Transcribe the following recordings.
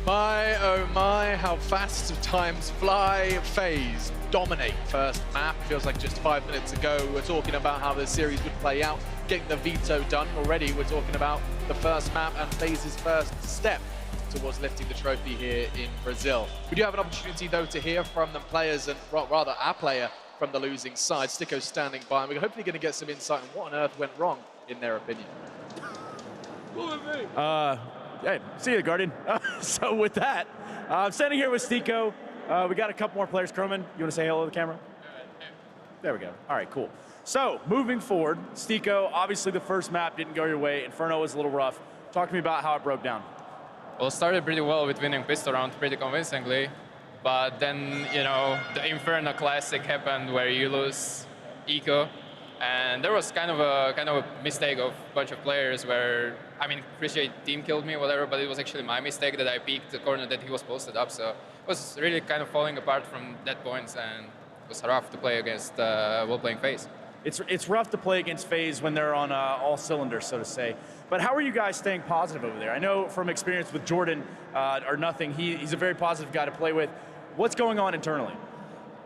My, oh my, how fast times fly. FaZe dominate first map. Feels like just 5 minutes ago we were talking about how this series would play out, getting the veto done. Already we're talking about the first map and FaZe's first step towards lifting the trophy here in Brazil. We do have an opportunity though to hear from the players, and rather our player from the losing side. Sticko's standing by, and we're hopefully going to get some insight on what on earth went wrong in their opinion. Hey, see you, Guardian. So with that, I'm standing here with Sticko. We got a couple more players. Croman, you want to say hello to the camera? There we go. All right, cool. So moving forward, Sticko, obviously the first map didn't go your way. Inferno was a little rough. Talk to me about how it broke down. Well, it started pretty well with winning pistol round pretty convincingly, but then, you know, the Inferno Classic happened where you lose Eco, and there was kind of a mistake of a bunch of players where, I mean, appreciate team killed me, whatever, but it was actually my mistake that I peeked the corner that he was posted up, so it was really kind of falling apart from that point, and it was rough to play against well-playing FaZe. It's rough to play against FaZe when they're on all cylinders, so to say. But how are you guys staying positive over there? I know from experience with Jordan or nothing, he's a very positive guy to play with. What's going on internally?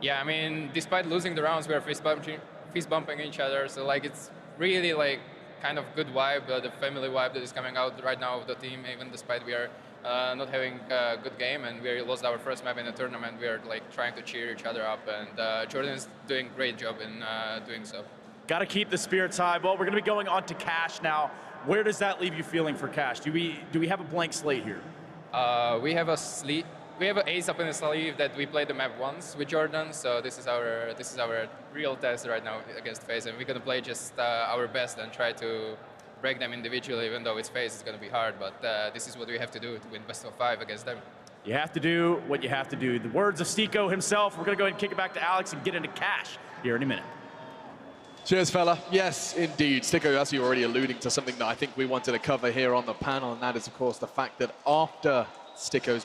Yeah, I mean, despite losing the rounds, we are fist bumping each other. So like, it's really like kind of good vibe, the family vibe that is coming out right now of the team. Even despite we are not having a good game and we lost our first map in the tournament, we are like trying to cheer each other up. And Jordan is doing a great job in doing so. Got to keep the spirits high. Well, we're going to be going on to Cash now. Where does that leave you feeling for Cash? Do we have a blank slate here? We have a slate. We have an ace up in the sleeve that we played the map once with Jordan, so this is our real test right now against FaZe, and we're gonna play just our best and try to break them individually. Even though it's FaZe, it's gonna be hard, but this is what we have to do to win best of 5 against them. You have to do what you have to do. The words of Sticko himself. We're gonna go ahead and kick it back to Alex and get into Cash here in a minute. Cheers, fella. Yes, indeed. Sticko, as you're already alluding to something that I think we wanted to cover here on the panel, and that is, of course, the fact that after Sticko's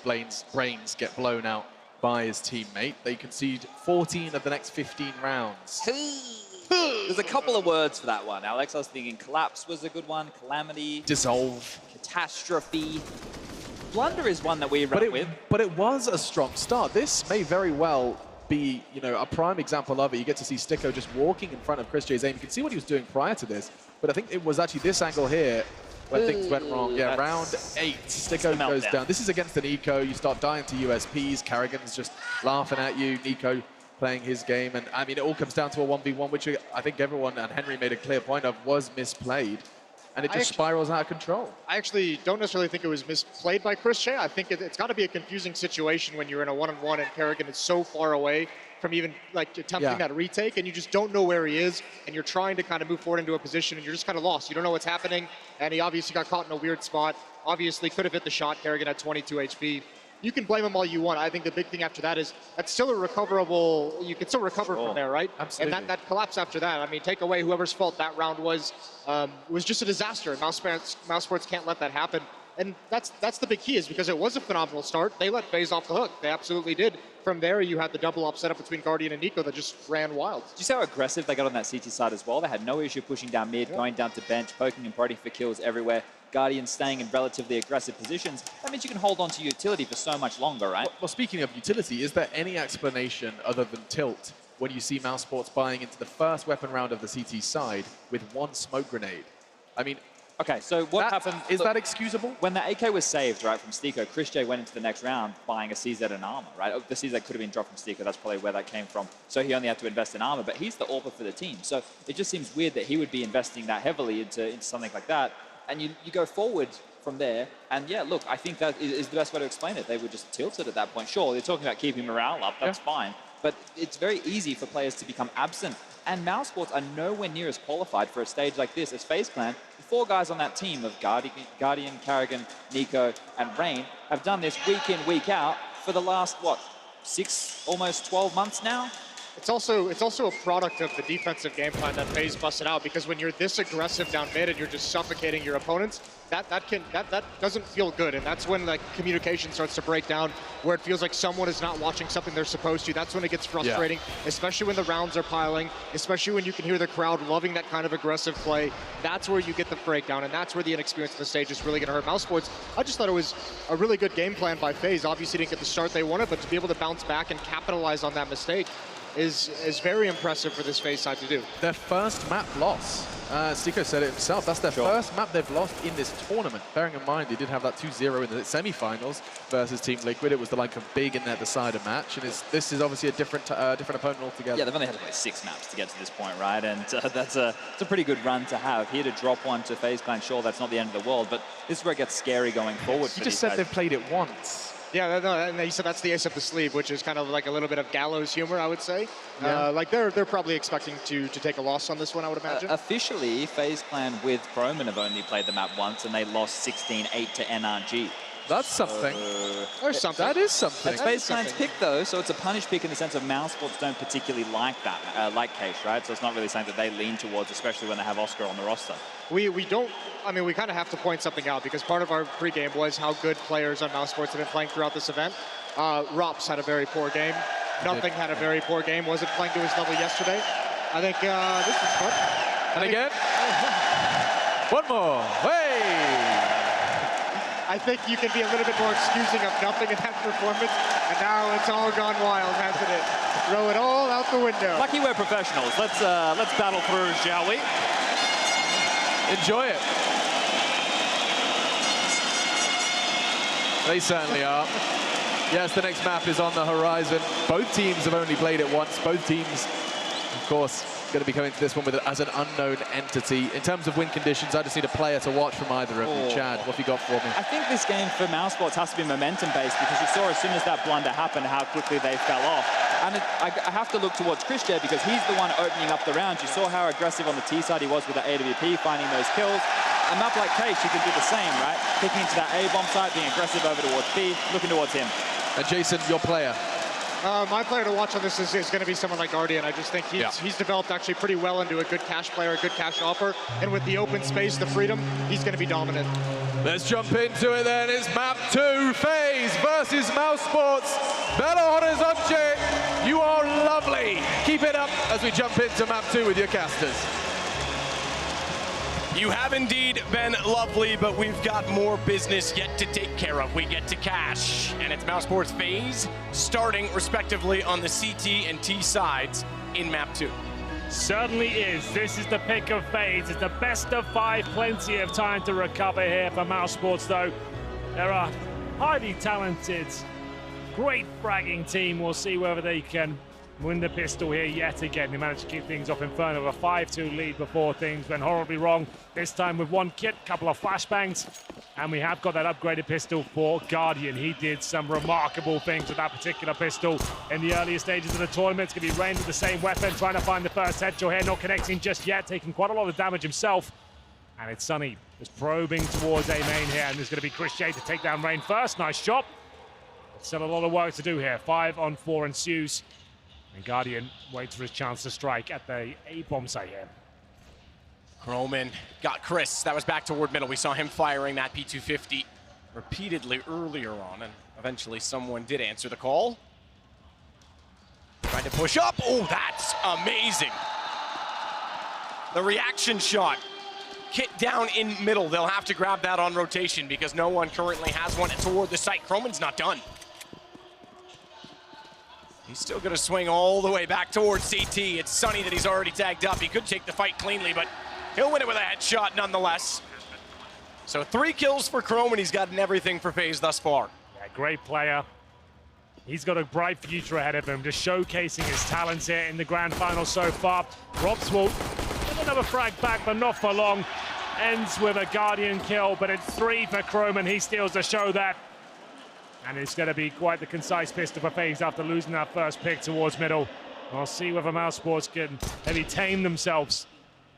brains get blown out by his teammate, they concede 14 of the next 15 rounds. There's a couple of words for that one, Alex. I was thinking collapse was a good one, calamity. Dissolve. Catastrophe. Blunder is one that we run with. But it was a strong start. This may very well be, you know, a prime example of it. You get to see Sticko just walking in front of Chris J's aim. You can see what he was doing prior to this, but I think it was actually this angle here where things went wrong. Yeah, round 8, Sticko goes down. This is against an Eco. You start dying to USPs. Karrigan's just laughing at you. Nico playing his game. And I mean, it all comes down to a 1v1, which I think everyone, and Henry made a clear point of, was misplayed. And it just spirals out of control. I actually don't necessarily think it was misplayed by Chris J. I think it's got to be a confusing situation when you're in a one-on-one and Karrigan is so far away from even like attempting that retake, and you just don't know where he is, and you're trying to kind of move forward into a position, and you're just kind of lost. You don't know what's happening, and he obviously got caught in a weird spot. Obviously could have hit the shot. Karrigan had 22 HP. You can blame him all you want. I think the big thing after that is that's still a recoverable. You can still recover from there, right? Absolutely. And that collapse after that. I mean, take away whoever's fault that round was just a disaster. mousesports can't let that happen. And that's the big key, is because it was a phenomenal start. They let FaZe off the hook. They absolutely did. From there, you had the double up setup between Guardian and Nico that just ran wild. Did you see how aggressive they got on that CT side as well? They had no issue pushing down mid, going down to bench, poking and prodding for kills everywhere. Guardian staying in relatively aggressive positions. That means you can hold on to utility for so much longer, right? Well, speaking of utility, is there any explanation other than tilt when you see mousesports buying into the first weapon round of the CT side with 1 smoke grenade? I mean, okay, so what happened? Is that excusable? When the AK was saved, right, from Sticko, Chris J went into the next round buying a CZ and armor, right? The CZ could have been dropped from Sticko, that's probably where that came from. So he only had to invest in armor, but he's the AWPer for the team. So it just seems weird that he would be investing that heavily into something like that. And you go forward from there, and yeah, look, I think that is the best way to explain it. They were just tilted at that point. Sure, they're talking about keeping morale up, that's fine. But it's very easy for players to become absent. And mousesports are nowhere near as qualified for a stage like this as FaZe Clan. The 4 guys on that team of Guardian, Karrigan, Nico, and Rain have done this week in, week out for the last, what, 6, almost 12 months now? It's also a product of the defensive game plan that FaZe busted out, because when you're this aggressive down mid and you're just suffocating your opponents, that doesn't feel good, and that's when like communication starts to break down, where it feels like someone is not watching something they're supposed to. That's when it gets frustrating, especially when the rounds are piling, especially when you can hear the crowd loving that kind of aggressive play. That's where you get the breakdown, and that's where the inexperience on the stage is really going to hurt mousesports. I just thought it was a really good game plan by FaZe. Obviously didn't get the start they wanted, but to be able to bounce back and capitalize on that mistake is very impressive for this FaZe side to do. Their first map loss. Stico said it himself. That's their first map they've lost in this tournament. Bearing in mind, they did have that 2-0 in the semi-finals versus Team Liquid. It was like a big in their decider match, and this is obviously a different opponent altogether. Yeah, they've only had to play 6 maps to get to this point, right? And that's a pretty good run to have. Here to drop one to FaZe Clan, sure, that's not the end of the world, but this is where it gets scary going forward. You just said they've played it once. Yeah, no, and he said that's the ace up the sleeve, which is kind of like a little bit of gallows humor, I would say. Yeah. Like they're probably expecting to take a loss on this one, I would imagine. Officially, FaZe Clan with Croman have only played the map once, and they lost 16-8 to NRG. That's something. There's something. That is something. It's FaZe Clan's pick, though, so it's a punish pick in the sense of mousesports don't particularly like that, like Case, right? So it's not really something that they lean towards, especially when they have Oscar on the roster. We don't, I mean, we kind of have to point something out, because part of our pregame was how good players on mousesports have been playing throughout this event. Rops had a very poor game. Nothing had a very poor game. Wasn't playing to his level yesterday. I think this was fun. And again. One more. Hey! I think you can be a little bit more excusing of nothing in that performance, and now it's all gone wild, hasn't it? Throw it all out the window. Lucky we're professionals. Let's battle through, shall we? Enjoy it. They certainly are. Yes, the next map is on the horizon. Both teams have only played it once. Both teams, of course, going to be coming to this one with it as an unknown entity. In terms of win conditions, I just need a player to watch from either of you. Chad, what have you got for me? I think this game for mousesports has to be momentum-based, because you saw as soon as that blunder happened how quickly they fell off. And I have to look towards Christian, because he's the one opening up the round. You saw how aggressive on the T side he was with the AWP, finding those kills. A map like Case, you can do the same, right? Picking into that A-bomb site, being aggressive over towards B, looking towards him. And Jason, your player? My player to watch on this is going to be someone like Guardian. I just think he's developed actually pretty well into a good cash player, a good cash offer. And with the open space, the freedom, he's going to be dominant. Let's jump into it then. It's map 2, FaZe versus mousesports. Belo Horizonte, you are lovely. Keep it up as we jump into map 2 with your casters. You have indeed been lovely, but we've got more business yet to take care of. We get to cash, and it's mousesports FaZe starting respectively on the CT and T sides in map 2. Certainly is. This is the pick of FaZe. It's the best of 5. Plenty of time to recover here for mousesports, though. They're a highly talented, great fragging team. We'll see whether they can win the pistol here yet again. They managed to keep things off Inferno with a 5-2 lead before things went horribly wrong. This time with one kit, couple of flashbangs, and we have got that upgraded pistol for Guardian. He did some remarkable things with that particular pistol in the earlier stages of the tournament. It's going to be Rain with the same weapon, trying to find the first headshot here, not connecting just yet, taking quite a lot of damage himself. And it's Sunny just probing towards A main here, and there's going to be Chris J to take down Rain first. Nice shot. Still a lot of work to do here. 5-on-4 ensues. And Guardian waits for his chance to strike at the A-bomb site here. Croman got Chris. That was back toward middle. We saw him firing that P250 repeatedly earlier on, and eventually someone did answer the call. Trying to push up. Oh, that's amazing. The reaction shot. Kit down in middle. They'll have to grab that on rotation because no one currently has one toward the site. Croman's not done. He's still going to swing all the way back towards CT. It's Sunny that he's already tagged up. He could take the fight cleanly, but he'll win it with a headshot nonetheless. So 3 kills for Croman. He's gotten everything for FaZe thus far. Yeah, great player. He's got a bright future ahead of him, just showcasing his talents here in the grand final so far. Robs will get another frag back, but not for long. Ends with a Guardian kill, but it's 3 for Croman. He steals the show that. And it's going to be quite the concise pistol for FaZe after losing that first pick towards middle. We'll see whether mousesports can maybe tame themselves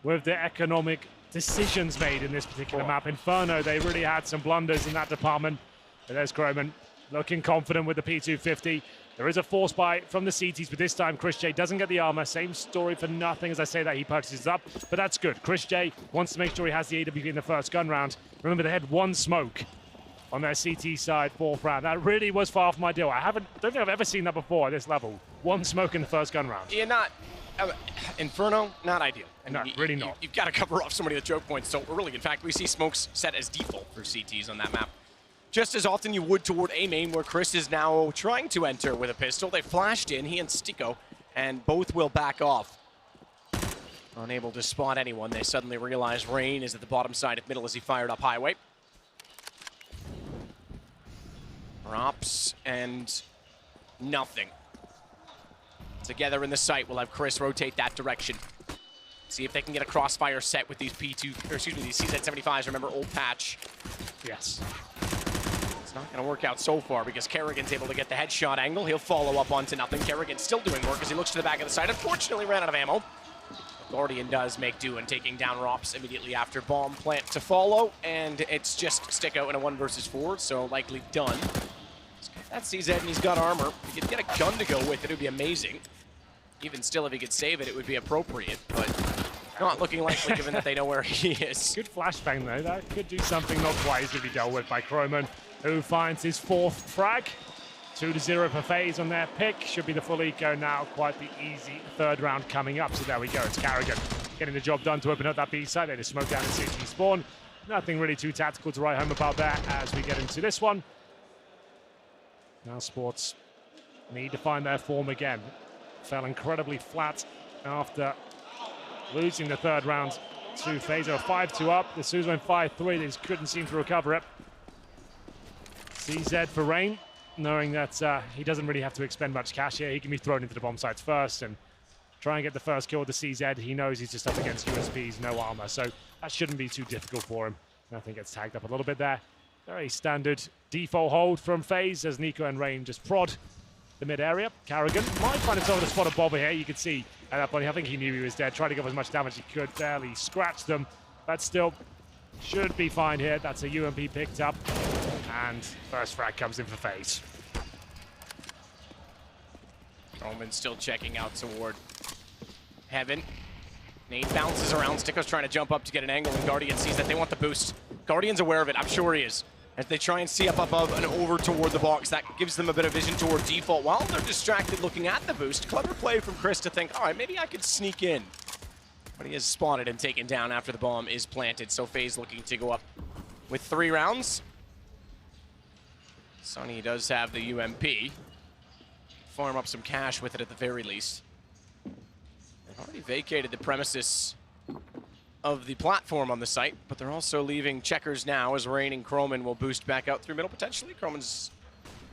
with the economic decisions made in this particular map. Inferno, they really had some blunders in that department. But there's Croman looking confident with the P250. There is a force buy from the CTs, but this time Chris J doesn't get the armor. Same story for nothing as I say that he purchases up, but that's good. Chris J wants to make sure he has the AWP in the first gun round. Remember, they had one smoke on their CT side, fourth round. That really was far from ideal. Don't think I've ever seen that before at this level. One smoke in the first gun round. Yeah, not Inferno, not ideal. I mean, no, really not. You've got to cover off so many of the choke points so early. In fact, we see smokes set as default for CTs on that map. Just as often you would toward A main, where Chris is now trying to enter with a pistol. They flashed in, he and Stico, and both will back off. Unable to spot anyone, they suddenly realize Rain is at the bottom side of middle as he fired up highway. Drops and nothing. Together in the site, we'll have Chris rotate that direction. See if they can get a crossfire set with these these CZ75s. Remember, old patch. Yes. It's not going to work out so far because Kerrigan's able to get the headshot angle. He'll follow up onto nothing. Kerrigan's still doing work as he looks to the back of the site. Unfortunately, ran out of ammo. Guardian does make do and taking down Rops immediately after bomb plant to follow. And it's just Sticko in a 1 versus 4, so likely done. That CZ and he's got armor. If he could get a gun to go with it, it would be amazing. Even still, if he could save it, it would be appropriate. But not looking likely given that they know where he is. Good flashbang though. That could do something not quite easily dealt with by Croman, who finds his 4th frag. 2-0 for FaZe on their pick. Should be the full eco now. Quite the easy 3rd round coming up. So there we go. It's Carrigan getting the job done to open up that B side. They just smoke down the CT spawn. Nothing really too tactical to write home about that as we get into this one. mousesports need to find their form again. Fell incredibly flat after losing the 3rd round to FaZe. They were 5-2 up. The Suze went 5-3. They just couldn't seem to recover it. CZ for Rain, knowing that he doesn't really have to expend much cash here. He can be thrown into the bomb sites first and try and get the first kill with the CZ. He knows he's just up against USPs, no armor, so that shouldn't be too difficult for him. Nothing gets tagged up a little bit there. Very standard default hold from FaZe as Nico and Rain just prod the mid area. Carrigan might find himself in a spot of Bobber here. You can see at that point, I think he knew he was dead. Tried to give as much damage as he could, barely scratched them, but still should be fine here. That's a UMP picked up, and first frag comes in for FaZe. Roman still checking out toward Heaven. Nate bounces around. Sticko's trying to jump up to get an angle, and Guardian sees that they want the boost. Guardian's aware of it. I'm sure he is. As they try and see up above and over toward the box, that gives them a bit of vision toward default while they're distracted looking at the boost. Clever play from Chris to think, all right, maybe I could sneak in. But he is spotted and taken down after the bomb is planted, so FaZe looking to go up with 3 rounds. Sonny does have the UMP. Farm up some cash with it at the very least. They've already vacated the premises of the platform on the site, but they're also leaving checkers now as Rain and Croman will boost back out through middle potentially. Croman's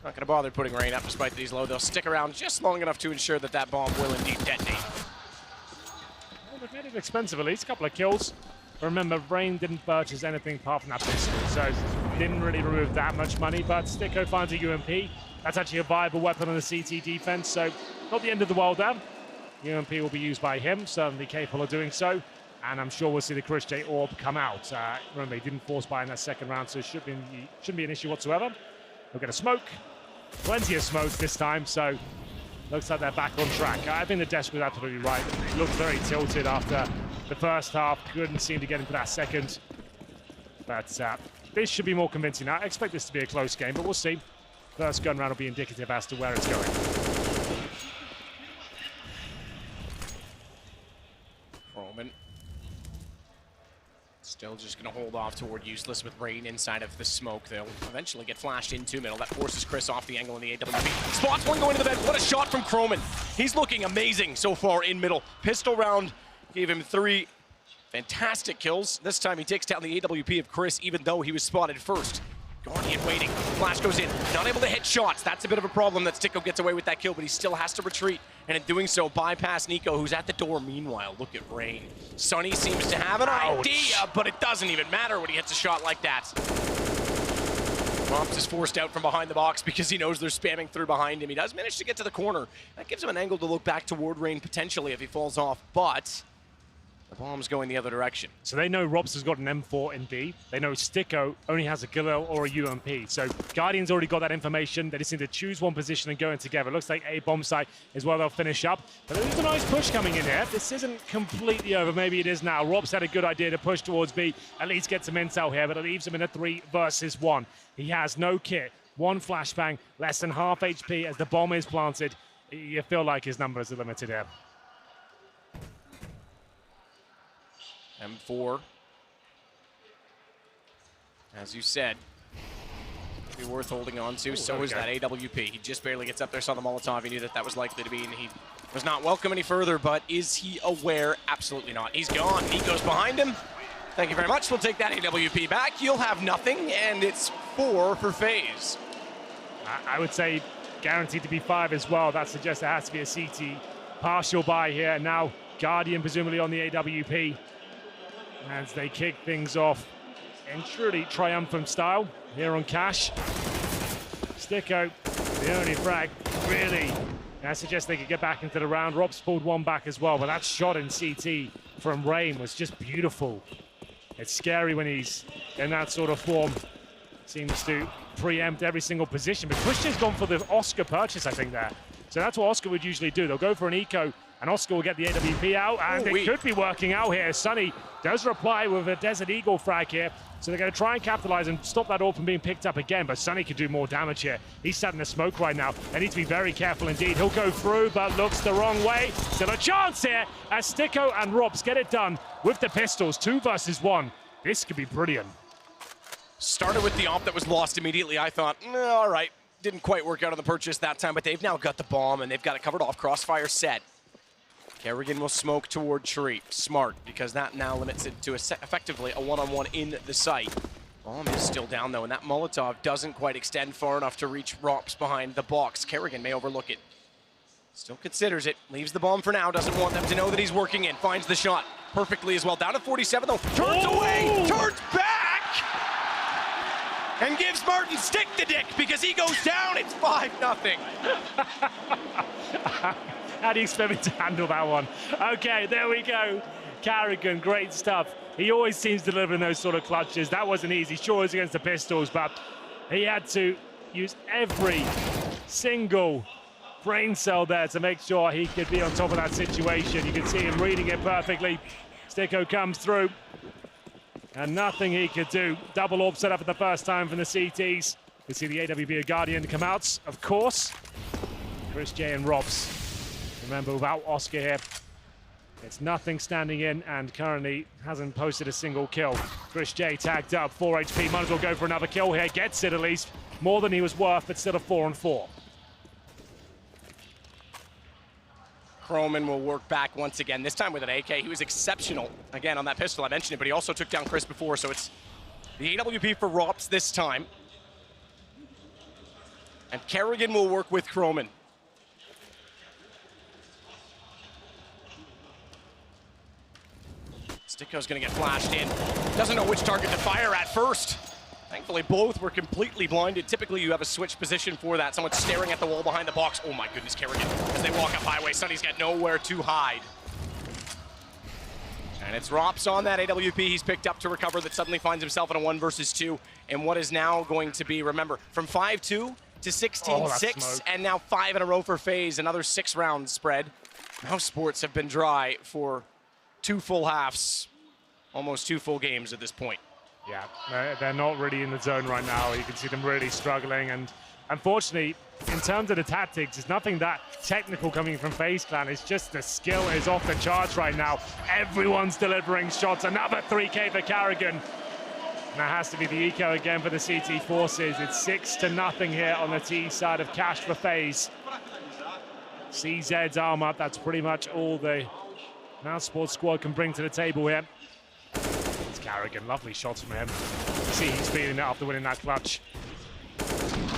not going to bother putting Rain up despite that he's low. They'll stick around just long enough to ensure that that bomb will indeed detonate. Well, they've made it expensive at least, a couple of kills. Remember, Rain didn't purchase anything apart from that pistol, so didn't really remove that much money, but Sticko finds a UMP. That's actually a viable weapon on the CT defense, so not the end of the world there. UMP will be used by him, certainly capable of doing so. And I'm sure we'll see the Chris J orb come out. Remember, he didn't force buy in that 2nd round, so it shouldn't be an issue whatsoever. We'll get a smoke. Plenty of smokes this time, so looks like they're back on track. I think the desk was absolutely right. Looked very tilted after the first half. Couldn't seem to get into that second. But this should be more convincing. I expect this to be a close game, but we'll see. First gun round will be indicative as to where it's going. Croman still just going to hold off toward Useless with Rain inside of the smoke. They'll eventually get flashed into middle. That forces Chris off the angle in the AWP. Spots one going to the bed. What a shot from Croman. He's looking amazing so far in middle. Pistol round gave him 3 fantastic kills. This time he takes down the AWP of Chris even though he was spotted first. Guardian waiting. Flash goes in. Not able to hit shots. That's a bit of a problem that Sticko gets away with that kill, but he still has to retreat. And in doing so, bypass Nico, who's at the door. Meanwhile, look at Rain. Sonny seems to have an idea, but it doesn't even matter when he hits a shot like that. Rops is forced out from behind the box because he knows they're spamming through behind him. He does manage to get to the corner. That gives him an angle to look back toward Rain potentially if he falls off, but The bomb's going the other direction. So they know Robs has got an M4 in B. They know Sticko only has a Galil or a UMP. So Guardian's already got that information. They just need to choose one position and go in together. Looks like A bomb site is where they'll finish up. But there's a nice push coming in here. This isn't completely over. Maybe it is now. Robs had a good idea to push towards B. At least get some intel here, but it leaves him in a 3 versus 1. He has no kit. 1 flashbang, less than half HP as the bomb is planted. You feel like his numbers are limited here. M4, as you said, be worth holding on to. So is that AWP. He just barely gets up there, saw the Molotov. He knew that that was likely to be, and he was not welcome any further. But is he aware? Absolutely not. He's gone. Nico's behind him. Thank you very much. We'll take that AWP back. You'll have nothing, and it's 4 for FaZe. I would say guaranteed to be 5 as well. That suggests there has to be a CT partial buy here. Now Guardian presumably on the AWP. As they kick things off in truly triumphant style here on Cash. Sticko, the only frag, really. That suggests they could get back into the round. Rob's pulled 1 back as well, but that shot in CT from Rain was just beautiful. It's scary when he's in that sort of form. Seems to preempt every single position, but Christian's gone for the Oscar purchase, I think, there. So that's what Oscar would usually do. They'll go for an eco, and Oscar will get the AWP out, and it could be working out here. Sunny does reply with a Desert Eagle frag here, so they're going to try and capitalize and stop that all from being picked up again, but Sunny could do more damage here. He's sat in the smoke right now. They need to be very careful indeed. He'll go through, but looks the wrong way. Still a chance here as Sticko and Robs get it done with the pistols. 2 versus 1. This could be brilliant. Started with the op that was lost immediately. I thought, all right, didn't quite work out on the purchase that time, but they've now got the bomb, and they've got it covered off. Crossfire set. Kerrigan will smoke toward Tree. Smart, because that now limits it to effectively a one-on-one in the site. Bomb is still down, though, and that Molotov doesn't quite extend far enough to reach Rops behind the box. Kerrigan may overlook it. Still considers it. Leaves the bomb for now. Doesn't want them to know that he's working in. Finds the shot perfectly as well. Down to 47, though. Turns away! Turns back! And gives Martin Stick the dick because he goes down. It's 5-0. How do you expect me to handle that one? Okay, there we go. Kerrigan, great stuff. He always seems to deliver in those sort of clutches. That wasn't easy. Sure, it was against the pistols, but he had to use every single brain cell there to make sure he could be on top of that situation. You can see him reading it perfectly. Sticko comes through, and nothing he could do. Double orb set up for the first time from the CTs. You see the AWP Guardian come out, of course. Chris J and Robs. Remember, without Oscar here, it's nothing standing in, and currently hasn't posted a single kill. Chris J tagged up, 4 HP, might as well go for another kill here. Gets it at least, more than he was worth, but still a 4-on-4. Croman will work back once again, this time with an AK. He was exceptional, again, on that pistol. I mentioned it, but he also took down Chris before, so it's the AWP for Rops this time. And Kerrigan will work with Croman. Sticko's gonna get flashed in. Doesn't know which target to fire at first. Thankfully, both were completely blinded. Typically, you have a switch position for that. Someone's staring at the wall behind the box. Oh my goodness, Kerrigan. As they walk up highway, Sunny's got nowhere to hide. And it's Rops on that AWP he's picked up to recover that suddenly finds himself in a 1 versus 2. And what is now going to be, remember, from 5-2 to 16-6, and now 5 in a row for FaZe. Another 6 round spread. mousesports have been dry for 2 full halves, almost 2 full games at this point. Yeah, they're not really in the zone right now. You can see them really struggling, and unfortunately, in terms of the tactics, it's nothing that technical coming from FaZe Clan. It's just the skill is off the charts right now. Everyone's delivering shots. Another 3K for Kerrigan. And that has to be the eco again for the CT forces. It's 6-0 here on the T side of Cash for FaZe. CZ's arm up. That's pretty much all the mousesports squad can bring to the table here. It's Kerrigan, lovely shots from him. See, he's feeling it after winning that clutch.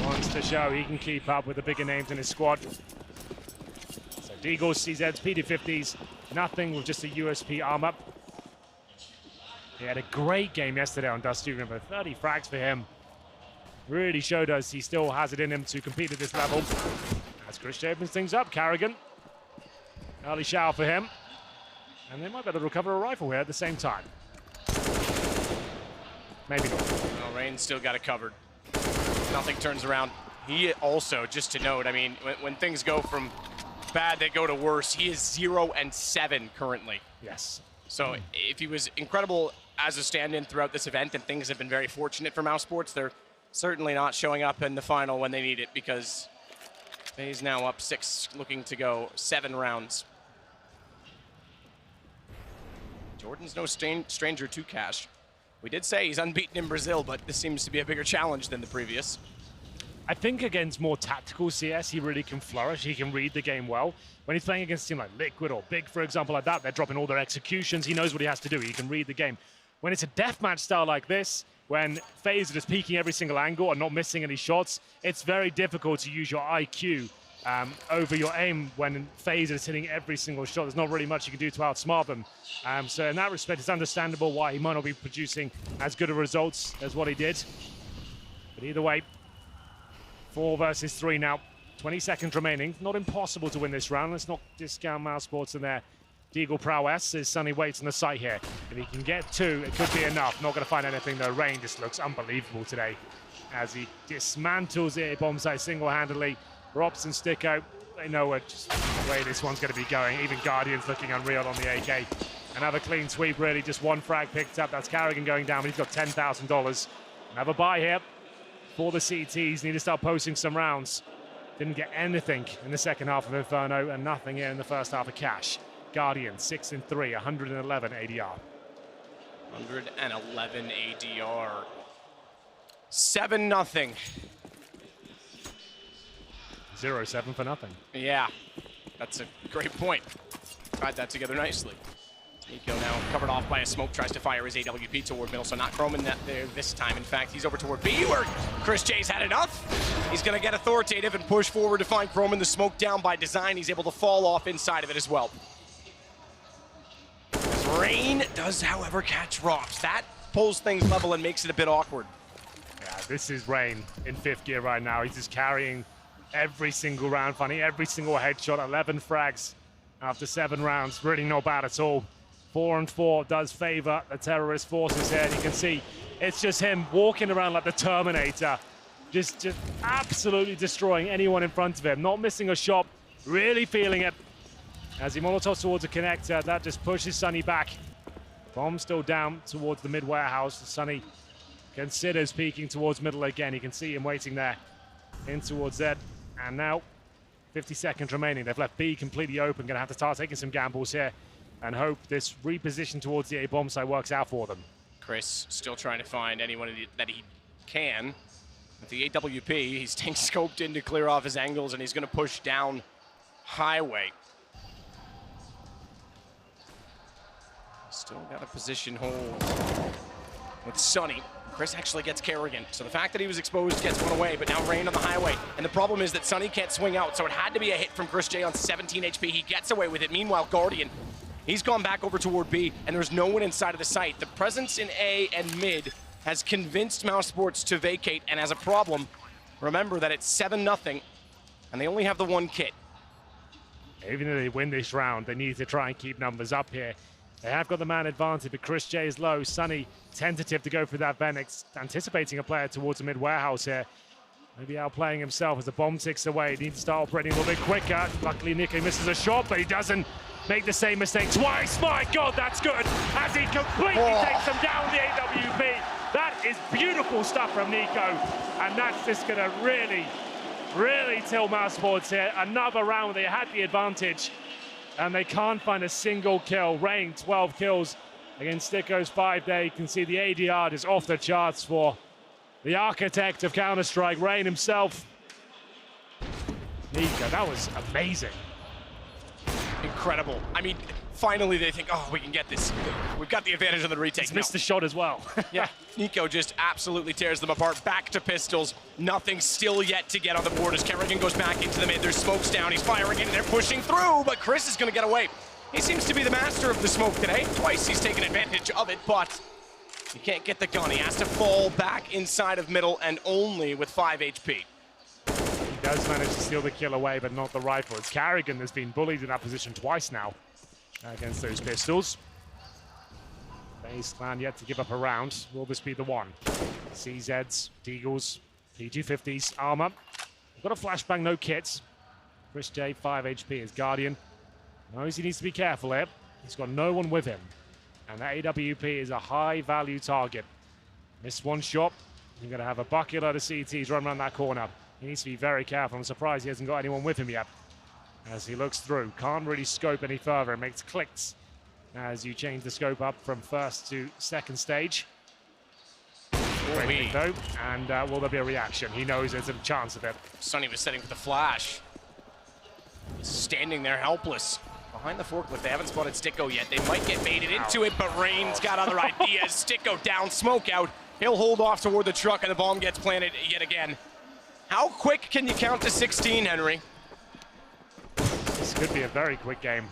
Wants to show he can keep up with the bigger names in his squad. So Deagles, CZs, PD50s, nothing with just a USP arm up. He had a great game yesterday on Dusty, remember, 30 frags for him. Really showed us he still has it in him to compete at this level. As Chris opens things up, Kerrigan. Early shower for him. And they might be able to recover a rifle here at the same time. Maybe not. Well, Rain's still got it covered. Nothing turns around. He also, just to note, I mean, when things go from bad, they go to worse. He is 0-7 currently. Yes. So if he was incredible as a stand-in throughout this event, and things have been very fortunate for mousesports, they're certainly not showing up in the final when they need it, because FaZe now up 6, looking to go 7 rounds. Jordan's no stranger to cash. We did say he's unbeaten in Brazil, but this seems to be a bigger challenge than the previous. I think against more tactical CS, he really can flourish. He can read the game well. When he's playing against a team like Liquid or Big, for example, like that, they're dropping all their executions. He knows what he has to do. He can read the game. When it's a deathmatch style like this, when FaZe are just peeking every single angle and not missing any shots, it's very difficult to use your IQ over your aim when FaZe is hitting every single shot. There's not really much you can do to outsmart them. So in that respect, it's understandable why he might not be producing as good of results as what he did. But either way, 4 versus 3 now. 20 seconds remaining. Not impossible to win this round. Let's not discount mousesports and their deagle prowess as Sunny waits on the site here. If he can get 2, it could be enough. Not going to find anything though. Rain just looks unbelievable today as he dismantles the bomb site single-handedly. Rops and Sticko, they know just the way this one's going to be going. Even Guardian's looking unreal on the AK. Another clean sweep, really. Just 1 frag picked up. That's Carrigan going down, but he's got $10,000. Another buy here for the CTs. Need to start posting some rounds. Didn't get anything in the second half of Inferno, and nothing here in the first half of Cash. Guardian, 6-3, 111 ADR. 111 ADR. 7-0. 0-7 for nothing. Yeah, that's a great point. Tied that together nicely. Nico now covered off by a smoke, tries to fire his AWP toward middle, so not Croman there this time. In fact, he's over toward B, where Chris J's had enough. He's going to get authoritative and push forward to find Croman. The smoke down by design. He's able to fall off inside of it as well. Rain does, however, catch Rops. That pulls things level and makes it a bit awkward. Yeah, this is Rain in 5th gear right now. He's just carrying every single round, finding every single headshot. 11 frags after 7 rounds. Really not bad at all. 4-4 does favor the terrorist forces here. And you can see it's just him walking around like the Terminator, just absolutely destroying anyone in front of him, not missing a shot, really feeling it. As he molotovs towards a connector, that just pushes Sunny back. Bomb still down towards the mid warehouse. Sunny considers peeking towards middle again. You can see him waiting there in towards Z. And now 50 seconds remaining. They've left B completely open. Gonna have to start taking some gambles here and hope this reposition towards the A bomb site works out for them. Chris still trying to find anyone that he can. With the AWP, he's staying scoped in to clear off his angles, and he's going to push down highway. Still got a position hold with Sunny. Chris actually gets Kerrigan. So the fact that he was exposed gets one away, but now Rain on the highway. And the problem is that Sunny can't swing out, so it had to be a hit from Chris J on 17 HP. He gets away with it. Meanwhile, Guardian, he's gone back over toward B, and there's no one inside of the site. The presence in A and mid has convinced mousesports to vacate, and as a problem, remember that it's 7-0, and they only have the 1 kit. Even though they win this round, they need to try and keep numbers up here. They have got the man advantage, but Chris J is low. Sunny tentative to go through that vent, anticipating a player towards the mid-warehouse here. Maybe outplaying himself as the bomb ticks away. He needs to start operating a little bit quicker. Luckily, Nico misses a shot, but he doesn't make the same mistake twice. My God, that's good. As he completely takes them down with the AWP. That is beautiful stuff from Nico. And that's just going to really tilt mousesports here. Another round where they had the advantage, and they can't find a single kill. Rain, 12 kills against Sticko's 5 there. You can see the ADR is off the charts for the architect of Counter-Strike, Rain himself. Nico, that was amazing. Incredible. I mean, finally they think, oh, we can get this. We've got the advantage on the retake. He's missed the shot as well. Yeah, Nico just absolutely tears them apart. Back to pistols. Nothing still yet to get on the board as Kerrigan goes back into the mid. There's smokes down. He's firing in. They're pushing through, but Chris is going to get away. He seems to be the master of the smoke today. Twice he's taken advantage of it, but he can't get the gun. He has to fall back inside of middle, and only with 5 HP. He does manage to steal the kill away, but not the rifle. It's Carrigan that's been bullied in that position twice now. against those pistols. FaZe Clan yet to give up a round. Will this be the one? CZs, Deagles, P250s, armor. We've got a flashbang, no kits. Chris J, 5 HP is Guardian. Knows he needs to be careful here. He's got no one with him. And that AWP is a high-value target. Missed one shot. You're going to have a bucket load of CTs run around that corner. He needs to be very careful. I'm surprised he hasn't got anyone with him yet. As he looks through, can't really scope any further. It makes clicks as you change the scope up from first to second stage. Great though, and will there be a reaction? He knows there's a chance of it. Sonny was setting for the flash. Standing there helpless. Behind the forklift, they haven't spotted Sticko yet. They might get baited into it, but Rain's got other ideas. Sticko down, smoke out. He'll hold off toward the truck, and the bomb gets planted yet again. How quick can you count to 16, Henry? This could be a very quick game.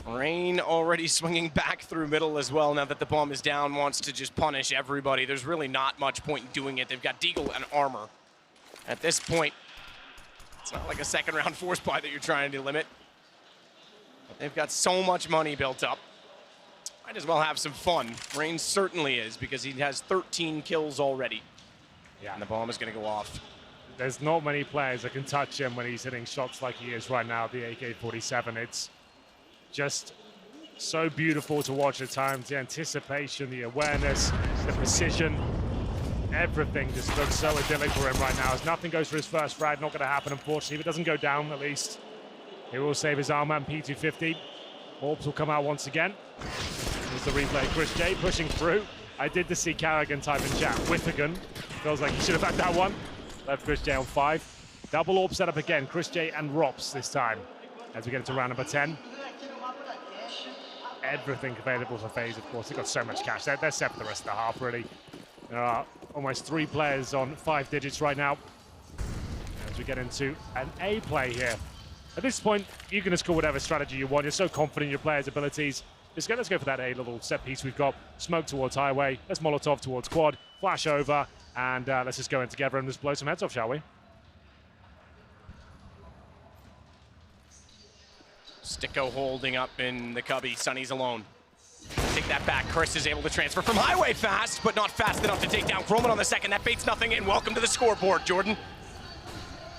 Rain already swinging back through middle as well now that the bomb is down, wants to just punish everybody. There's really not much point in doing it. They've got Deagle and armor. At this point, it's not like a second round force buy that you're trying to limit. But they've got so much money built up. Might as well have some fun. Rain certainly is, because he has 13 kills already. Yeah. And the bomb is going to go off. There's not many players that can touch him when he's hitting shots like he is right now, the AK-47. It's just so beautiful to watch at times. The anticipation, the awareness, the precision, everything just looks so idyllic for him right now. As nothing goes for his first frag, not going to happen, unfortunately. If it doesn't go down, at least he will save his armor and P250. Orbs will come out once again. Here's the replay. Chris J pushing through. I did to see Carrigan type in chat. Whiffigan. Feels like he should have had that one. Left Chris J on 5. Double orb set up again. Chris J and Rops this time. As we get into round number 10. Everything available for FaZe, of course. They've got so much cash. They're set for the rest of the half, really. There are almost 3 players on 5 digits right now. As we get into an A play here. At this point, you can just call whatever strategy you want. You're so confident in your players' abilities. Let's go for that A little set piece we've got. Smoke towards highway. Let's Molotov towards quad. Flash over. And let's just go in together and just blow some heads off, shall we? Sticko holding up in the cubby. Sonny's alone. Take that back. Chris is able to transfer from highway fast, but not fast enough to take down Croman on the second. That baits nothing in. Welcome to the scoreboard, Jordan.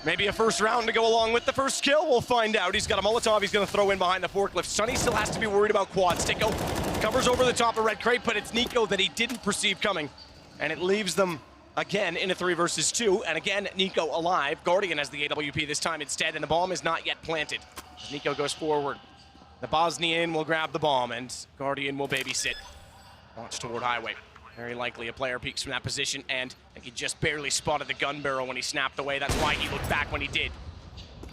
Maybe a first round to go along with the first kill. We'll find out. He's got a Molotov he's going to throw in behind the forklift. Sonny still has to be worried about quad. Sticko covers over the top of Red Crate, but it's Nico that he didn't perceive coming. And it leaves them again in a 3 versus 2. And again, Nico alive. Guardian has the AWP this time instead, and the bomb is not yet planted. As Nico goes forward, the Bosnian will grab the bomb, and Guardian will babysit. Launch toward highway. Very likely a player peeks from that position, and I think he just barely spotted the gun barrel when he snapped away. That's why he looked back when he did.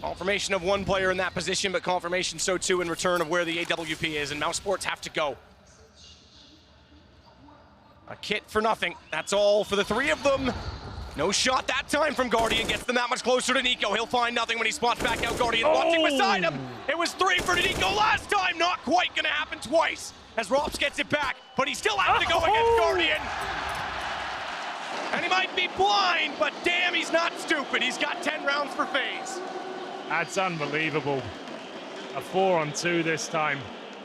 Confirmation of one player in that position, but confirmation so too in return of where the AWP is, and mousesports have to go. A kit for nothing. That's all for the 3 of them. No shot that time from Guardian. Gets them that much closer to Nico. He'll find nothing when he spots back out. Guardian watching beside him. It was 3 for Nico last time. Not quite going to happen twice as Rops gets it back, but he still has to go against Guardian. And he might be blind, but damn, he's not stupid. He's got 10 rounds for FaZe. That's unbelievable. A 4-on-2 this time.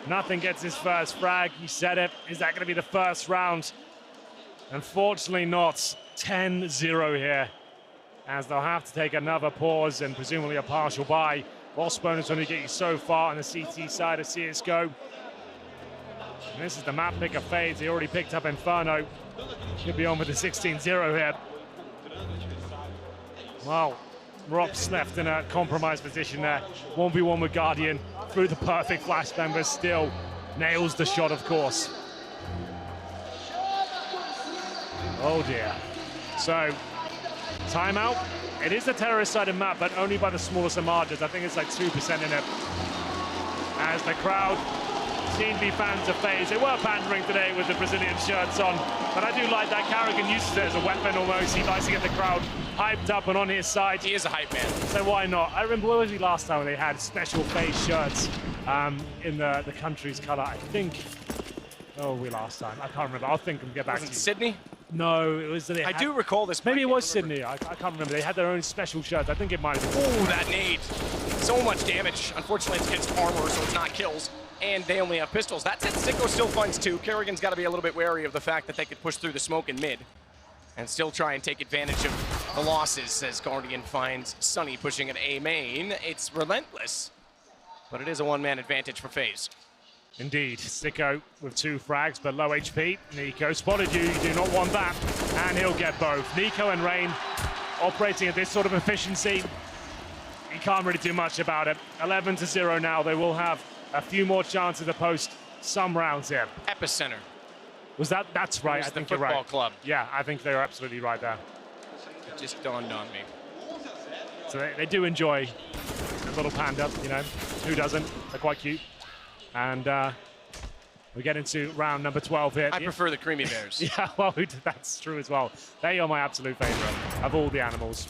Nothing gets his first frag. He said it. Is that going to be the first round? Unfortunately not. 10-0 here. As they'll have to take another pause and presumably a partial buy. Loss bonus only get you so far on the CT side of CSGO. And this is the map pick of FaZe. He already picked up Inferno. Should be on with the 16-0 here. Well, Rops left in a compromised position there. 1v1 with Guardian. Through the perfect flashbang, but still nails the shot, of course. Oh dear. So, timeout. It is the terrorist-sided map, but only by the smallest of margins. I think it's like 2% in it. As the crowd seem to be fans of FaZe. They were pandering today with the Brazilian shirts on, but I do like that. Carrigan uses it as a weapon almost. He likes to get the crowd hyped up and on his side. He is a hype man. So why not? I remember what was the last time they had special FaZe shirts in the country's color. I think, last time? I can't remember. I'll think and get back to you. Sydney? No, it was. I do recall this. Maybe it was Sydney. I can't remember. They had their own special shirts. I think it might have been. Oh, that nade. so much damage. Unfortunately, it's against armor, so it's not kills. And they only have pistols. That said, Sicko still finds 2. Kerrigan's got to be a little bit wary of the fact that they could push through the smoke in mid and still try and take advantage of the losses as Guardian finds Sunny pushing at A main. It's relentless, but it is a one-man advantage for FaZe. Indeed, Sicko with 2 frags, but low HP. Nico spotted you do not want that, and he'll get both. Nico and Rain operating at this sort of efficiency. You can't really do much about it. 11-0 now. They will have a few more chances to post some rounds here. Epicenter. Was that's right? I think you're right. Football club. Yeah, I think they're absolutely right there. It just dawned on me. So they do enjoy a little panda, you know. Who doesn't? They're quite cute. And we get into round number 12 here. I prefer the creamy bears. Yeah, well, that's true as well. They are my absolute favorite of all the animals.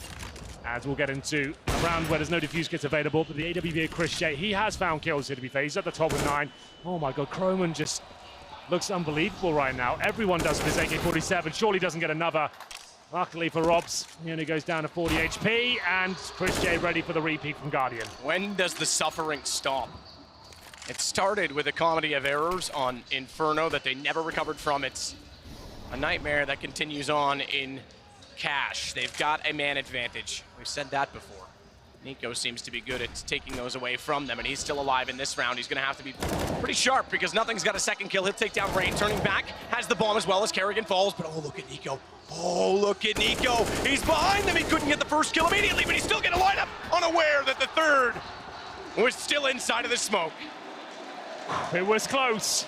As we'll get into a round where there's no defuse kits available, but the AWB Chris J, he has found kills here to be phased at the top with 9. Oh my God, Croman just looks unbelievable right now. Everyone does with his AK-47. Surely doesn't get another. Luckily for Robs, he only goes down to 40 HP, and Chris J ready for the repeat from Guardian. When does the suffering stop? It started with a comedy of errors on Inferno that they never recovered from. It's a nightmare that continues on in Cash. They've got a man advantage. We've said that before. Nico seems to be good at taking those away from them, and he's still alive in this round. He's going to have to be pretty sharp because Nothing's got a second kill. He'll take down Rain. Turning back, has the bomb as well as Kerrigan falls, but oh, look at Nico. Oh, look at Nico. He's behind them. He couldn't get the first kill immediately, but he's still going to line up, unaware that the third was still inside of the smoke. It was close.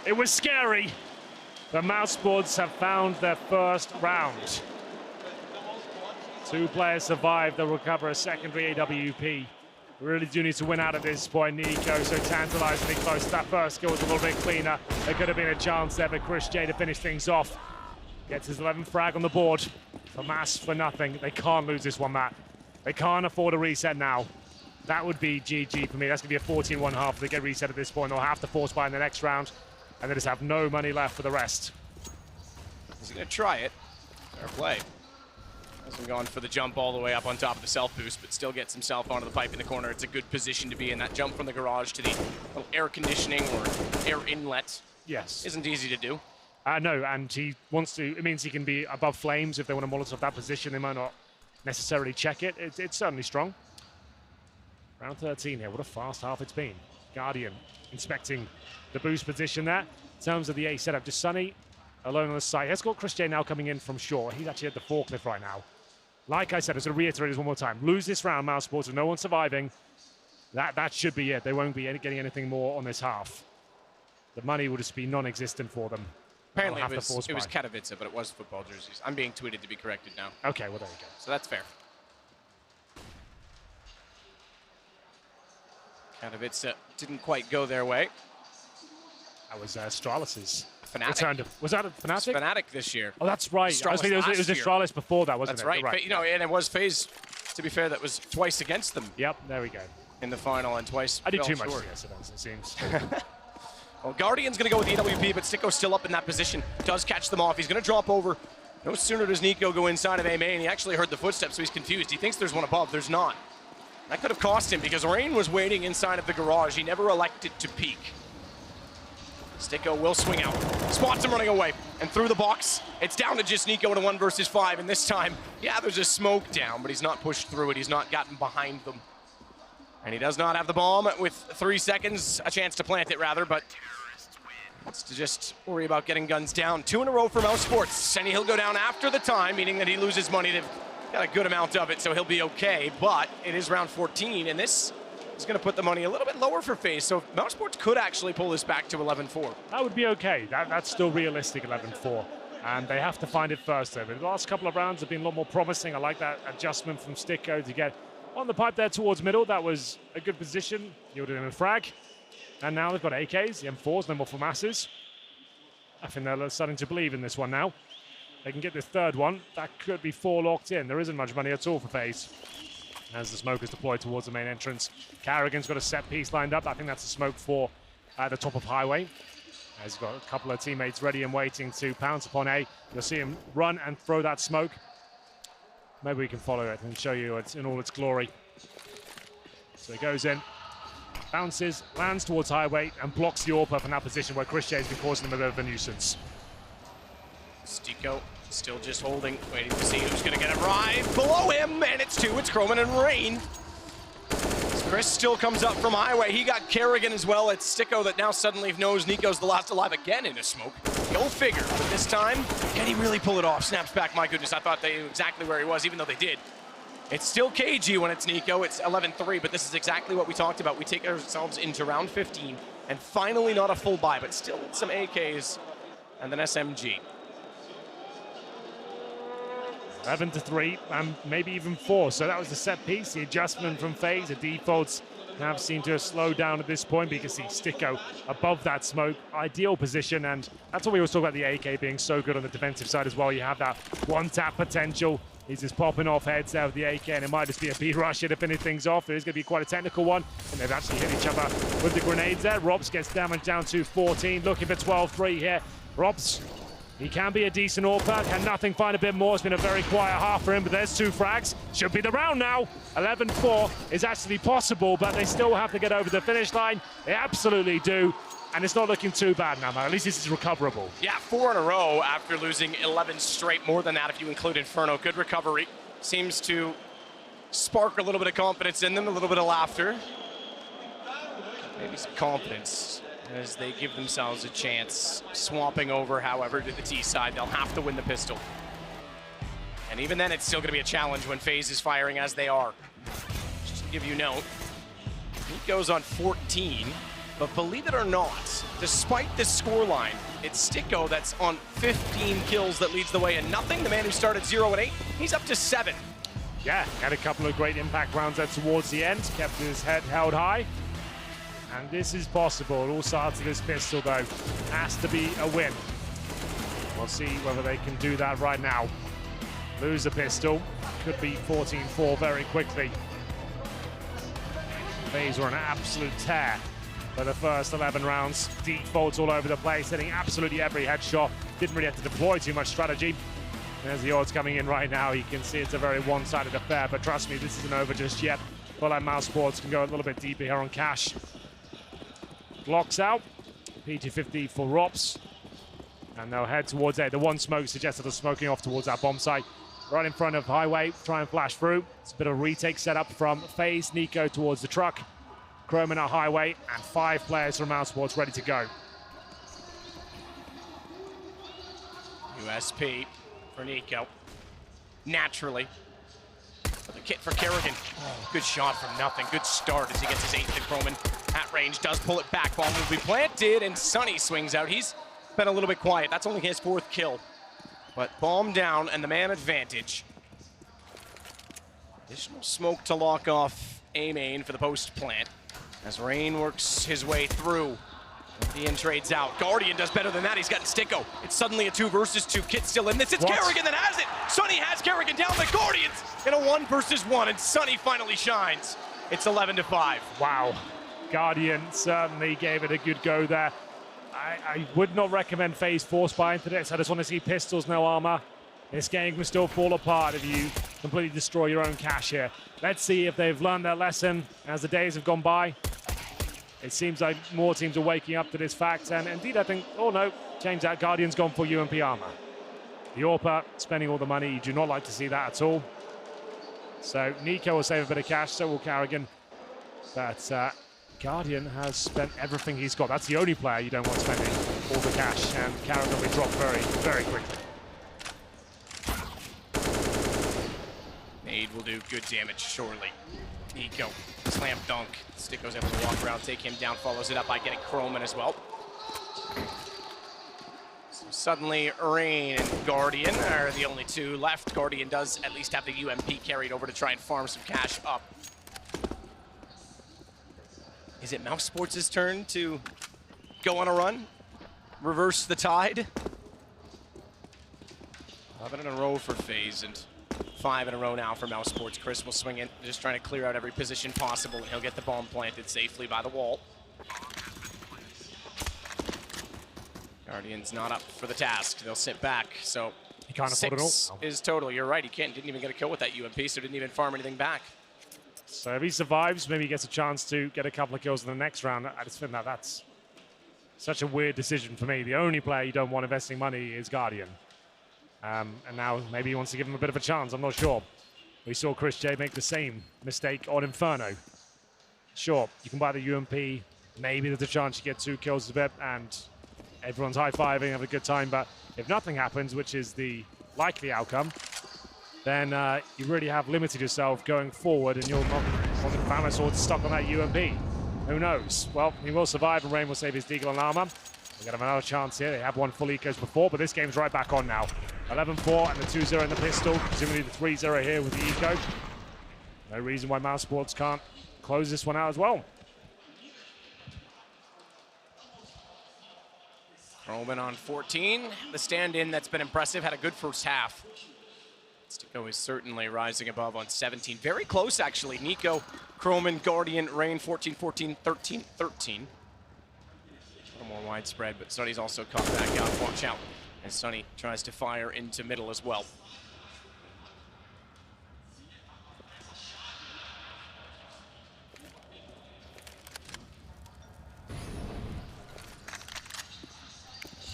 It was scary. The mousesports have found their first round. 2 players survived. They'll recover a secondary AWP. We really do need to win out at this point. Nico so tantalizingly close. That first kill was a little bit cleaner. There could have been a chance there for Chris J to finish things off. Gets his 11th frag on the board. For Mass for nothing. They can't lose this one, Matt. They can't afford a reset now. That would be GG for me. That's going to be a 14-1 half if they get reset at this point. They'll have to force buy in the next round, and they just have no money left for the rest. He's going to try it. Fair play. Hasn't gone for the jump all the way up on top of the self-boost, but still gets himself onto the pipe in the corner. It's a good position to be in. That jump from the garage to the little air conditioning or air inlet. Yes. Isn't easy to do. No, and he wants to. It means he can be above flames if they want to Molotov that position. They might not necessarily check it. It's certainly strong. Round 13 here. What a fast half it's been. Guardian inspecting the boost position there. In terms of the A setup, just Sunny alone on the site. He's got Chris J now coming in from shore. He's actually at the forklift right now. Like I said, I'm going to reiterate this one more time. Lose this round, mousesports, with no one surviving. That should be it. They won't be getting anything more on this half. The money will just be non-existent for them. Apparently it was Katowice, but it was football jerseys. I'm being tweeted to be corrected now. Okay, well, there you go. So that's fair. Katowice didn't quite go their way. That was Stralis's. Fnatic. Was that a Fnatic? Fnatic this year. Oh, that's right. I was thinking it was Astralis before that, wasn't it? That's right. But, you know, and it was FaZe, to be fair, that was twice against them. Yep, there we go. In the final and twice I did too short. much yesterday, it seems. Well, Guardian's going to go with the EWP, but Sicko's still up in that position. Does catch them off. He's going to drop over. No sooner does Nico go inside of A main. He actually heard the footsteps, so he's confused. He thinks there's one above. There's not. That could have cost him because Rain was waiting inside of the garage. He never elected to peek. Sticko will swing out. Spots him running away. And through the box, it's down to just Nico in a 1 versus 5. And this time, yeah, there's a smoke down, but he's not pushed through it. He's not gotten behind them. And he does not have the bomb with 3 seconds, a chance to plant it rather, but wants to just worry about getting guns down. 2 in a row for mousesports. And he'll go down after the time, meaning that he loses money. They've got a good amount of it, so he'll be okay. But it is round 14, and this is going to put the money a little bit lower for FaZe. So mousesports could actually pull this back to 11-4. That would be okay. That's still realistic, 11-4. And they have to find it first, though. But the last couple of rounds have been a lot more promising. I like that adjustment from Sticko to get on the pipe there towards middle. That was a good position. Yielded him a frag. And now they've got AKs, the M4s, no more for masses. I think they're starting to believe in this one now. They can get this third one. That could be 4 locked in. There isn't much money at all for FaZe. As the smoke is deployed towards the main entrance. Carrigan's got a set piece lined up. I think that's a smoke for the top of highway. He's got a couple of teammates ready and waiting to pounce upon A. You'll see him run and throw that smoke. Maybe we can follow it and show you it in all its glory. So he goes in, bounces, lands towards highway, and blocks the AWP from that position where Chris J has been causing him a bit of a nuisance. Stico still just holding, waiting to see who's going to get it right below him, and it's two. It's Croman and Rain. Chris still comes up from highway. He got Kerrigan as well. It's Stico that now suddenly knows Nico's the last alive again in a smoke. Go figure. But this time, can he really pull it off? Snaps back. My goodness, I thought they knew exactly where he was, even though they did. It's still KG when it's Nico. It's 11-3, but this is exactly what we talked about. We take ourselves into round 15, and finally not a full buy, but still some AKs and an SMG. 11-3, and maybe even 4. So that was the set piece. The adjustment from FaZe, the defaults have seemed to have slowed down at this point. But you can see Stico above that smoke, ideal position, and that's what we always talk about the AK being so good on the defensive side as well. You have that one-tap potential. He's just popping off heads there with the AK, and it might just be a B-rush here to finish things off. It is going to be quite a technical one, and they've actually hit each other with the grenades there. Robs gets damage down to 14, looking for 12-3 here. Robs, he can be a decent AWPer. Can nothing find a bit more? It's been a very quiet half for him, but there's 2 frags. Should be the round now. 11-4 is actually possible, but they still have to get over the finish line. They absolutely do, and it's not looking too bad now, man. At least this is recoverable. Yeah, 4 in a row after losing 11 straight. More than that if you include Inferno. Good recovery. Seems to spark a little bit of confidence in them, a little bit of laughter. Maybe some confidence as they give themselves a chance. Swapping over, however, to the T side. They'll have to win the pistol. And even then, it's still going to be a challenge when FaZe is firing as they are. Just to give you a note, Nico's on 14, but believe it or not, despite this scoreline, it's Stico that's on 15 kills that leads the way in nothing. The man who started 0-8, he's up to 7. Yeah, had a couple of great impact rounds there towards the end, kept his head held high. And this is possible. It all starts with this pistol, though. Has to be a win. We'll see whether they can do that right now. Lose the pistol. Could be 14-4 very quickly. FaZe were on an absolute tear for the first 11 rounds. Defaults all over the place, hitting absolutely every headshot. Didn't really have to deploy too much strategy. There's the odds coming in right now. You can see it's a very one-sided affair, but trust me, this isn't over just yet. But like mousesports can go a little bit deeper here on cash. Blocks out, P250 for Rops, and they'll head towards A. The one smoke suggested they're smoking off towards that bomb site. Right in front of highway, try and flash through. It's a bit of a retake setup from FaZe, Nico towards the truck. Croman at highway, and 5 players from mousesports ready to go. USP for Nico. Naturally. The kit for Kerrigan. Oh, good shot from nothing. Good start as he gets his 8th to Croman. At range, does pull it back. Bomb will be planted, and Sunny swings out. He's been a little bit quiet. That's only his 4th kill. But bomb down, and the man advantage. Additional smoke to lock off A main for the post plant. As Rain works his way through. Ian trades out. Guardian does better than that. He's got Stico. It's suddenly a 2 versus 2. Kit still in this. It's Kerrigan that has it. Sunny has Kerrigan down. The Guardians in a 1 versus 1, and Sunny finally shines. It's 11-5. Wow. Guardian certainly gave it a good go there. I would not recommend FaZe force buy into this. I just want to see pistols, no armor. This game can still fall apart if you completely destroy your own cash here. Let's see if they've learned their lesson as the days have gone by. It seems like more teams are waking up to this fact, and indeed I think, oh no, change that. Guardian's gone for UMP armor. The AWPer spending all the money. You do not like to see that at all. So Nico will save a bit of cash, so will Kerrigan. But Guardian has spent everything he's got. That's the only player you don't want spending all the cash, and Kerrigan will be dropped very, very quickly. Nade will do good damage shortly. Nico, slam dunk. Stico's able to walk around, take him down, follows it up by getting Croman as well. So suddenly, Rain and Guardian are the only 2 left. Guardian does at least have the UMP carried over to try and farm some cash up. Is it mousesports' turn to go on a run? Reverse the tide? 11 in a row for FaZe, and 5 in a row now for mousesports. Chris will swing in, just trying to clear out every position possible, and he'll get the bomb planted safely by the wall. Guardian's not up for the task. They'll sit back, so he can't afford it all. Is total. You're right, he didn't even get a kill with that UMP, so didn't even farm anything back. So if he survives, maybe he gets a chance to get a couple of kills in the next round. I just think that that's such a weird decision for me. The only player you don't want investing money is Guardian. And now maybe he wants to give him a bit of a chance. I'm not sure. We saw Chris J make the same mistake on Inferno. Sure, you can buy the UMP. Maybe there's a chance you get 2 kills a bit and everyone's high-fiving, having a good time. But if nothing happens, which is the likely outcome, then you really have limited yourself going forward and you're not on the Famine Sword stuck on that UMP. Who knows? Well, he will survive and Rain will save his Deagle and armor. We're going to have another chance here. They have won full ecos before, but this game's right back on now. 11-4 and the 2-0 in the pistol. Presumably the 3-0 here with the eco. No reason why mousesports can't close this one out as well. Roman on 14. The stand-in that's been impressive, had a good first half. Stico is certainly rising above on 17. Very close, actually. Nico, Croman, Guardian, Rain, 14, 14, 13, 13. A little more widespread, but Sunny's also caught back out. Watch out as Sunny tries to fire into middle as well.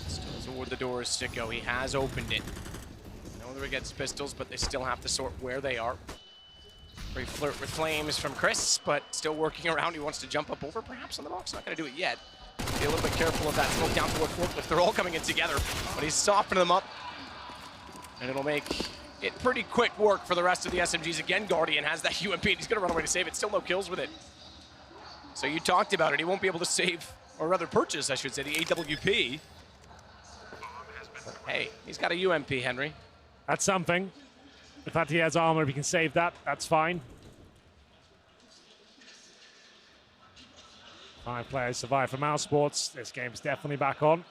Still toward the door is Stico. He has opened it. They're against pistols, but they still have to sort where they are. Great flirt with flames from Chris, but still working around. He wants to jump up over, perhaps on the box. Not going to do it yet. Be a little bit careful of that smoke down toward forklift. They're all coming in together, but he's softening them up, and it'll make it pretty quick work for the rest of the SMGs. Again, Guardian has that UMP, and he's going to run away to save it. Still no kills with it. So you talked about it. He won't be able to save, or rather purchase, I should say, the AWP. But hey, he's got a UMP, Henry. That's something. The fact he has armor, if he can save that, that's fine. 5 players survive for mousesports. This game's definitely back on.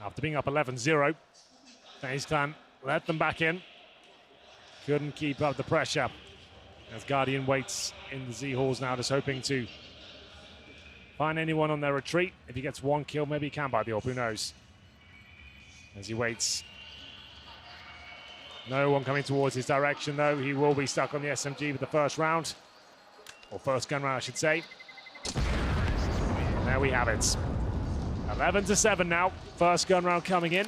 After being up 11-0, FaZe Clan let them back in. Couldn't keep up the pressure. As Guardian waits in the Z halls now, just hoping to find anyone on their retreat. If he gets 1 kill, maybe he can buy the AWP, who knows. As he waits. No one coming towards his direction, though. He will be stuck on the SMG with the first round. Or first gun round, I should say. And there we have it. 11-7 now. First gun round coming in.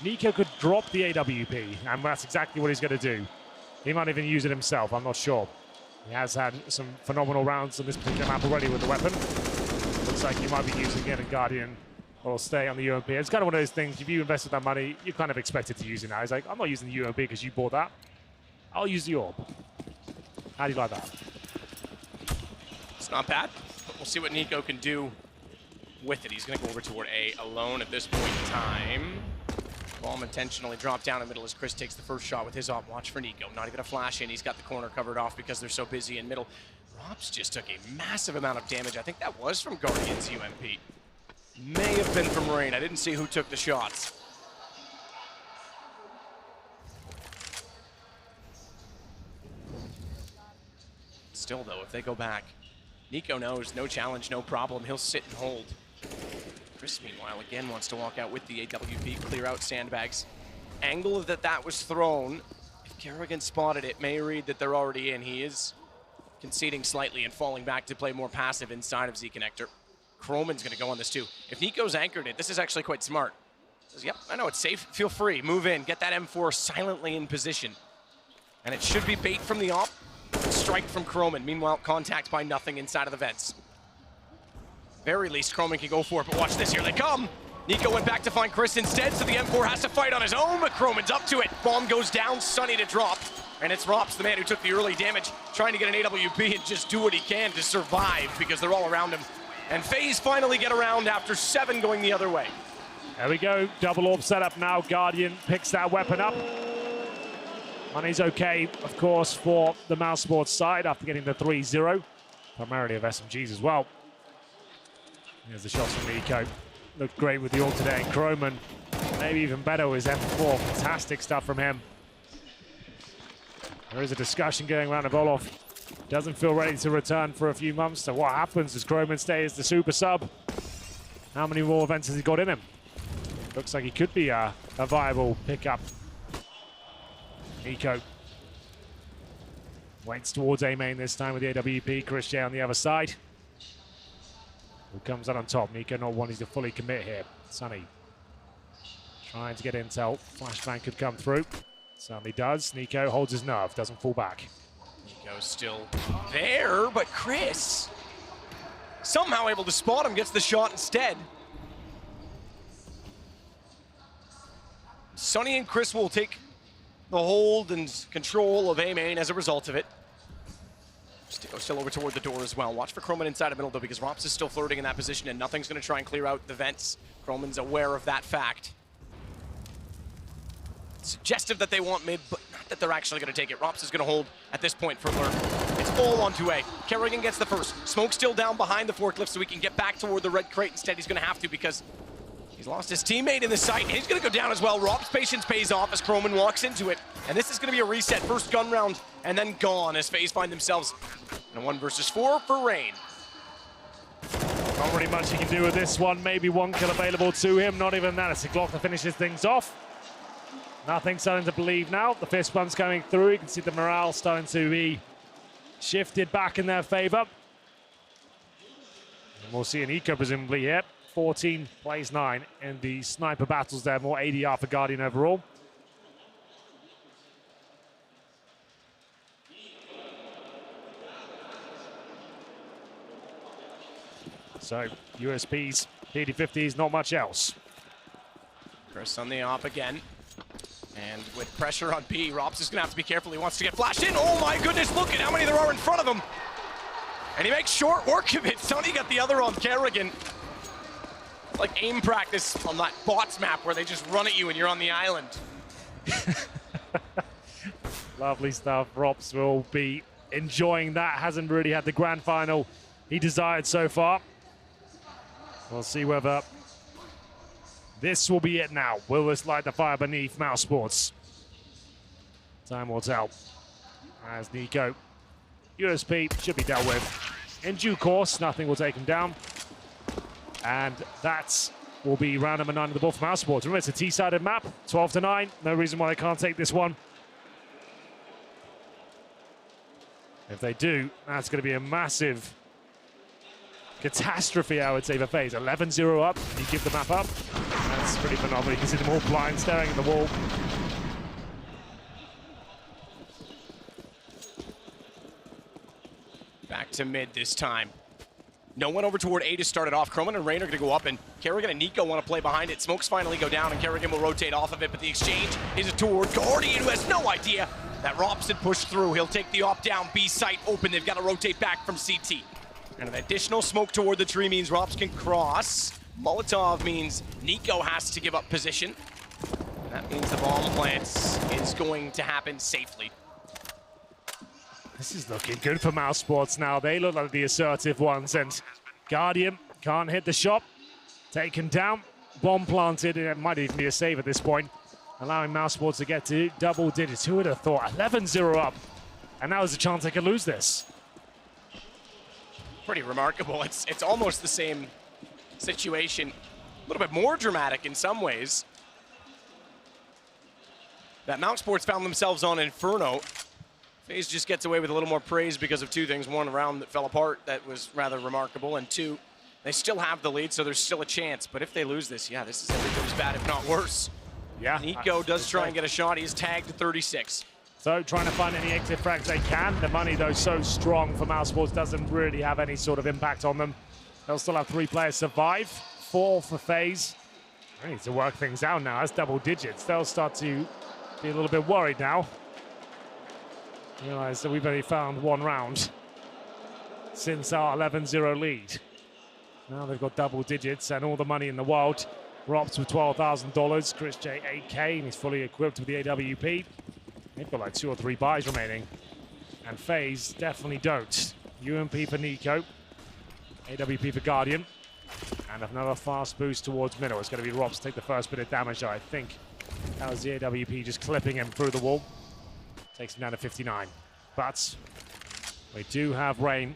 Nico could drop the AWP, and that's exactly what he's going to do. He might even use it himself, I'm not sure. He has had some phenomenal rounds on this particular map already with the weapon. Looks like he might be using it in Guardian. Or stay on the UMP. It's kind of one of those things, if you invested that money, you kind of expected to use it now. He's like, I'm not using the UMP because you bought that. I'll use the orb. How do you like that? It's not bad, but we'll see what Nico can do with it. He's going to go over toward A alone at this point in time. Bomb intentionally dropped down in the middle as Chris takes the first shot with his op. Watch for Nico. Not even a flash in. He's got the corner covered off because they're so busy in middle. Rops just took a massive amount of damage. I think that was from Guardian's UMP. May have been from Rain. I didn't see who took the shots. Still, though, if they go back, Nico knows, no challenge, no problem. He'll sit and hold. Chris, meanwhile, again wants to walk out with the AWP, clear out sandbags. Angle that was thrown. If Kerrigan spotted it, may read that they're already in. He is conceding slightly and falling back to play more passive inside of Z-Connector. Croman's going to go on this too. If Nico's anchored it, this is actually quite smart. Says, yep, I know it's safe. Feel free. Move in. Get that M4 silently in position. And it should be bait from the op. Strike from Croman. Meanwhile, contact by nothing inside of the vents. Very least, Croman can go for it, but watch this. Here they come. Nico went back to find Chris instead, so the M4 has to fight on his own, but Croman's up to it. Bomb goes down, Sunny to drop. And it's Rops, the man who took the early damage, trying to get an AWP and just do what he can to survive because they're all around him. And FaZe finally get around after 7 going the other way. There we go, double orb setup now. Guardian picks that weapon up. Money's okay, of course, for the mousesports side after getting the 3-0. Primarily of SMGs as well. Here's the shots from Nico. Looked great with the ult today. And Croman, maybe even better with his M4. Fantastic stuff from him. There is a discussion going around of Olof. Doesn't feel ready to return for a few months. So what happens? Does Croman stay as the super sub? How many more events has he got in him? Looks like he could be a viable pickup. Nico. Waits towards A main this time with the AWP. Christian on the other side. Who comes out on top? Nico not wanting to fully commit here. Sunny trying to get intel. Flashbang could come through. Certainly does. Nico holds his nerve, doesn't fall back. Nico's still there, but Chris somehow able to spot him, gets the shot instead. Sunny and Chris will take the hold and control of A main as a result of it. Sticko still over toward the door as well. Watch for Croman inside the middle though, because Rops is still flirting in that position and nothing's going to try and clear out the vents. Croman's aware of that fact. Suggestive that they want mid, but not that they're actually going to take it. Rops is going to hold at this point for Lurk. It's all onto A. Kerrigan gets the first. Smoke still down behind the forklift so he can get back toward the red crate. Instead, he's going to have to because he's lost his teammate in the site, and he's going to go down as well. Rops' patience pays off as Croman walks into it. And this is going to be a reset. First gun round, and then gone as FaZe find themselves in a 1 versus 4 for Rain. Not really much he can do with this one. Maybe one kill available to him. Not even that. It's a Glock that finishes things off. Nothing starting to believe now. The fist bump's coming through. You can see the morale starting to be shifted back in their favor. And we'll see an eco presumably here. 14 plays 9 in the sniper battles there. More ADR for Guardian overall. So USPs, PD50s, not much else. Chris on the op again. And with pressure on B, Rops is going to have to be careful. He wants to get flashed in. Oh my goodness, look at how many there are in front of him. And he makes short work of it. Sonny got the other on Kerrigan. Like aim practice on that bots map where they just run at you and you're on the island. Lovely stuff. Rops will be enjoying that. Hasn't really had the grand final he desired so far. We'll see whether this will be it now. Will this light the fire beneath mousesports? Time will tell. As Nico, USP should be dealt with in due course. Nothing will take him down. And that will be round number 9 of the ball for mousesports. Remember, it's a T-sided map, 12-9. No reason why they can't take this one. If they do, that's going to be a massive catastrophe, I would say, for FaZe. 11-0 up, you give the map up. That's pretty phenomenal. You can see them all blind, staring at the wall. Back to mid this time. No one over toward A to start it off. Croman and Rain are going to go up, and Kerrigan and Nico want to play behind it. Smokes finally go down, and Kerrigan will rotate off of it, but the exchange is toward Guardian, who has no idea that Rops had pushed through. He'll take the op down, B site open. They've got to rotate back from CT. And an additional smoke toward the tree means Rops can cross. Molotov means Nico has to give up position. And that means the bomb plant is going to happen safely. This is looking good for mousesports now. They look like the assertive ones, and Guardian can't hit the shot. Taken down, bomb planted, and it might even be a save at this point, allowing mousesports to get to double digits. Who would have thought? 11-0 up, and now there's a chance they could lose this. Pretty remarkable. It's almost the same situation, a little bit more dramatic in some ways. That mousesports found themselves on Inferno. FaZe just gets away with a little more praise because of 2 things. 1, a round that fell apart that was rather remarkable, and 2, they still have the lead, so there's still a chance. But if they lose this, yeah, this is every bit as bad, if not worse. Yeah. Nico does try and get a shot. He's tagged to 36. So trying to find any exit frags they can. The money, though, so strong for mousesports, doesn't really have any sort of impact on them. They'll still have 3 players survive. 4 for FaZe. They need to work things out now. That's double digits. They'll start to be a little bit worried now. Realize that we've only found 1 round since our 11-0 lead. Now they've got double digits and all the money in the world. Rops with $12,000, Chris J 8K, and he's fully equipped with the AWP. They've got like 2 or 3 buys remaining, and FaZe definitely don't. UMP for Nico, AWP for Guardian, and another fast boost towards middle. It's going to be Rops take the first bit of damage, I think. That was the AWP just clipping him through the wall. Takes him down to 59. But we do have Rain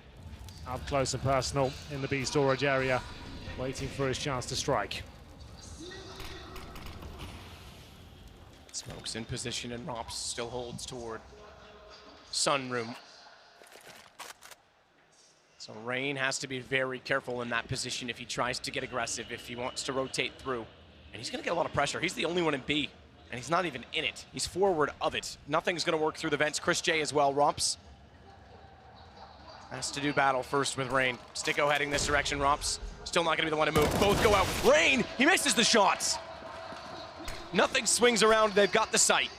up close and personal in the B storage area, waiting for his chance to strike. Smoke's in position, and Rops still holds toward Sunroom. So Rain has to be very careful in that position if he tries to get aggressive, if he wants to rotate through. And he's going to get a lot of pressure. He's the only one in B, and he's not even in it. He's forward of it. Nothing's going to work through the vents. Chris J as well. Romps has to do battle first with Rain. Sticko heading this direction. Romps still not going to be the one to move. Both go out. Rain, he misses the shots. Nothing swings around. They've got the sight.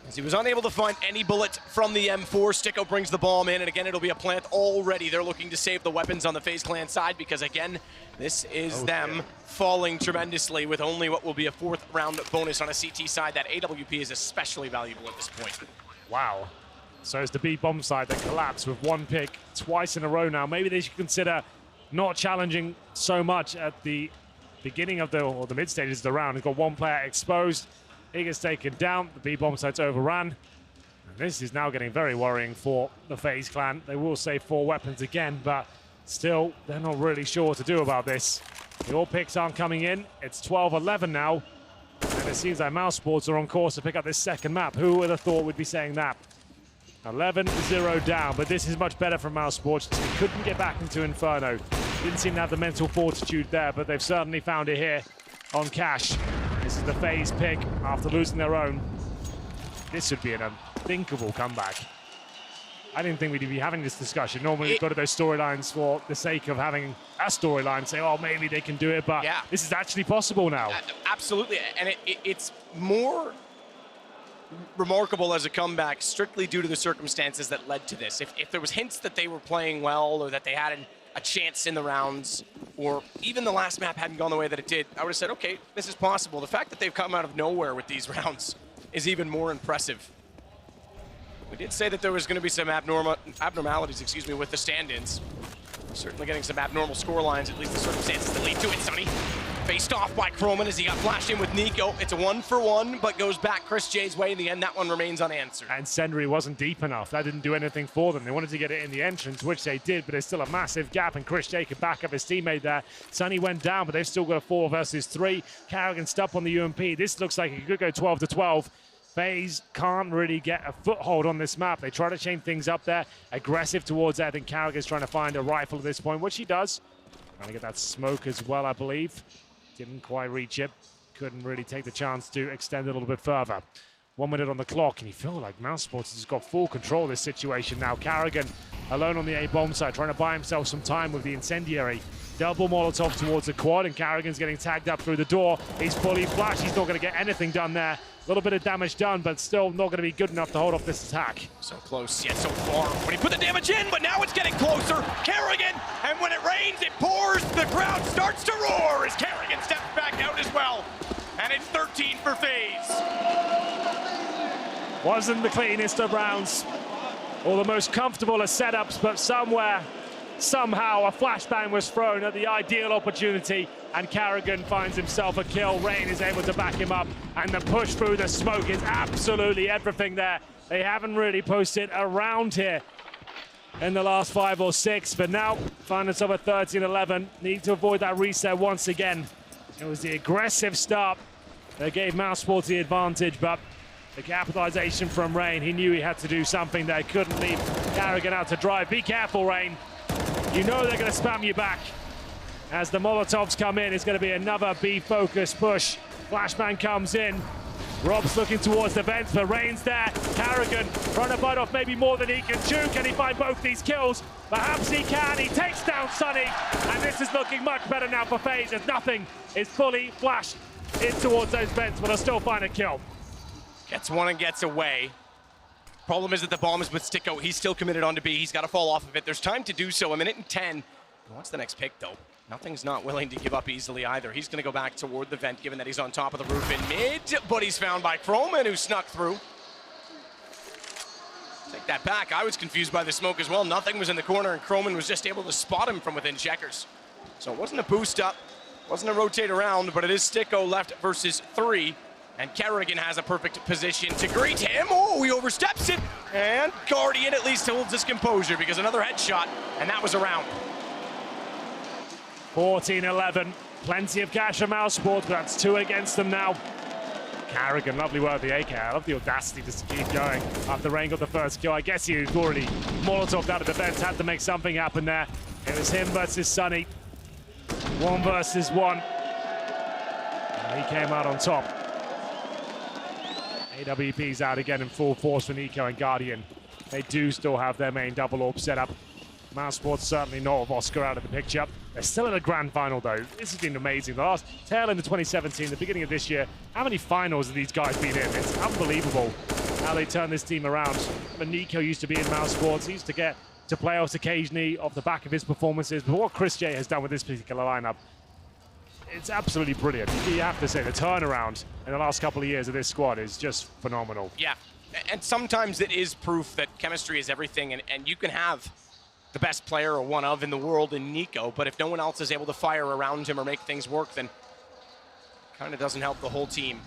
As he was unable to find any bullet from the M4, Sticko brings the bomb in, and again, it'll be a plant already. They're looking to save the weapons on the FaZe Clan side because, again, this is them falling tremendously with only what will be a 4th round bonus on a CT side. That AWP is especially valuable at this point. Wow. So it's the B bomb side that collapsed with 1 pick twice in a row now. Maybe they should consider not challenging so much at the beginning of or the mid stages of the round. He's got 1 player exposed. He gets taken down. The B bomb side's overran. And this is now getting very worrying for the FaZe Clan. They will save 4 weapons again, but still, they're not really sure what to do about this. The all picks aren't coming in. It's 12-11 now. And it seems like mousesports are on course to pick up this second map. Who would have thought we'd be saying that? 11-0 down, but this is much better from mousesports. They couldn't get back into Inferno. Didn't seem to have the mental fortitude there, but they've certainly found it here on Cash. This is the FaZe pick after losing their own. This would be an unthinkable comeback. I didn't think we'd be having this discussion. Normally we go to those storylines for the sake of having a storyline, say, oh, maybe they can do it, but this is actually possible now. Absolutely, and it's more remarkable as a comeback strictly due to the circumstances that led to this. If there was hints that they were playing well or that they had a chance in the rounds, or even the last map hadn't gone the way that it did, I would have said, okay, this is possible. The fact that they've come out of nowhere with these rounds is even more impressive. We did say that there was going to be some abnormalities, with the stand-ins. Certainly getting some abnormal score lines, at least the circumstances that lead to it. Sonny faced off by Croman as he got flashed in with Nico. It's a 1-for-1, but goes back Chris J's way. In the end, that one remains unanswered. And Sendry wasn't deep enough. That didn't do anything for them. They wanted to get it in the entrance, which they did, but there's still a massive gap, and Chris J could back up his teammate there. Sonny went down, but they've still got a 4 versus 3. Carrigan stuck on the UMP. This looks like it could go 12-12. FaZe can't really get a foothold on this map. They try to change things up there. Aggressive towards that. I think Carrigan's trying to find a rifle at this point, which he does. Trying to get that smoke as well, I believe. Didn't quite reach it. Couldn't really take the chance to extend it a little bit further. 1 minute on the clock, and you feel like mousesports has got full control of this situation now. Carrigan alone on the A bomb side, trying to buy himself some time with the incendiary. Double Molotov towards the quad, and Carrigan's getting tagged up through the door. He's fully flashed. He's not going to get anything done there. A little bit of damage done, but still not going to be good enough to hold off this attack. So close, yet so far. When he put the damage in, but now it's getting closer. Carrigan, and when it rains, it pours. The crowd starts to roar as Carrigan steps back out as well. And it's 13 for FaZe. Wasn't the cleanest of rounds, or the most comfortable of setups, but somehow a flashbang was thrown at the ideal opportunity, and Carrigan finds himself a kill. Rain is able to back him up, and the push through the smoke is absolutely everything there. They haven't really posted around here in the last 5 or 6, but now find themselves at 13-11. Need to avoid that reset once again. It was the aggressive start that gave mousesports the advantage, but the capitalization from Rain, he knew he had to do something there. Couldn't leave Carrigan out to drive. Be careful, Rain. You know they're going to spam you back. As the Molotovs come in, it's going to be another B-focused push. Flashbang comes in. Rob's looking towards the vents, but Rain's there. Carrigan trying to bite off maybe more than he can chew. Can he find both these kills? Perhaps he can. He takes down Sonny, and this is looking much better now for FaZe as nothing is fully flashed in towards those vents, but they'll still find a kill. Gets one and gets away. Problem is that the bomb is with Sticko. He's still committed onto B. He's got to fall off of it. There's time to do so. 1:10. What's the next pick, though? Nothing's not willing to give up easily either. He's going to go back toward the vent, given that he's on top of the roof in mid, but he's found by Croman, who snuck through. Take that back. I was confused by the smoke as well. Nothing was in the corner, and Croman was just able to spot him from within checkers. So it wasn't a boost up, wasn't a rotate around, but it is Sticko left versus 3. And Carrigan has a perfect position to greet him. Oh, he oversteps it. And Guardian at least holds his composure because another headshot, and that was around. 14-11. Plenty of cash for mousesports, but that's 2 against them now. Carrigan, lovely work with the AK. I love the audacity just to keep going after Rain got the first kill. I guess he was already Molotov'd out of defense, had to make something happen there. It was him versus Sunny. 1 versus 1. And he came out on top. AWP's out again in full force for Nico and Guardian. They do still have their main double orb set up. mousesports certainly not with Oscar out of the picture. They're still in the grand final though. This has been amazing. The last tail end of 2017, the beginning of this year, how many finals have these guys been in? It's unbelievable how they turn this team around. When Nico used to be in mousesports, he used to get to playoffs occasionally off the back of his performances. But what Chris J has done with this particular lineup, it's absolutely brilliant. You have to say the turnaround in the last couple of years of this squad is just phenomenal. Yeah, and sometimes it is proof that chemistry is everything, and you can have the best player or one of in the world in Nico, but if no one else is able to fire around him or make things work, then it kind of doesn't help the whole team.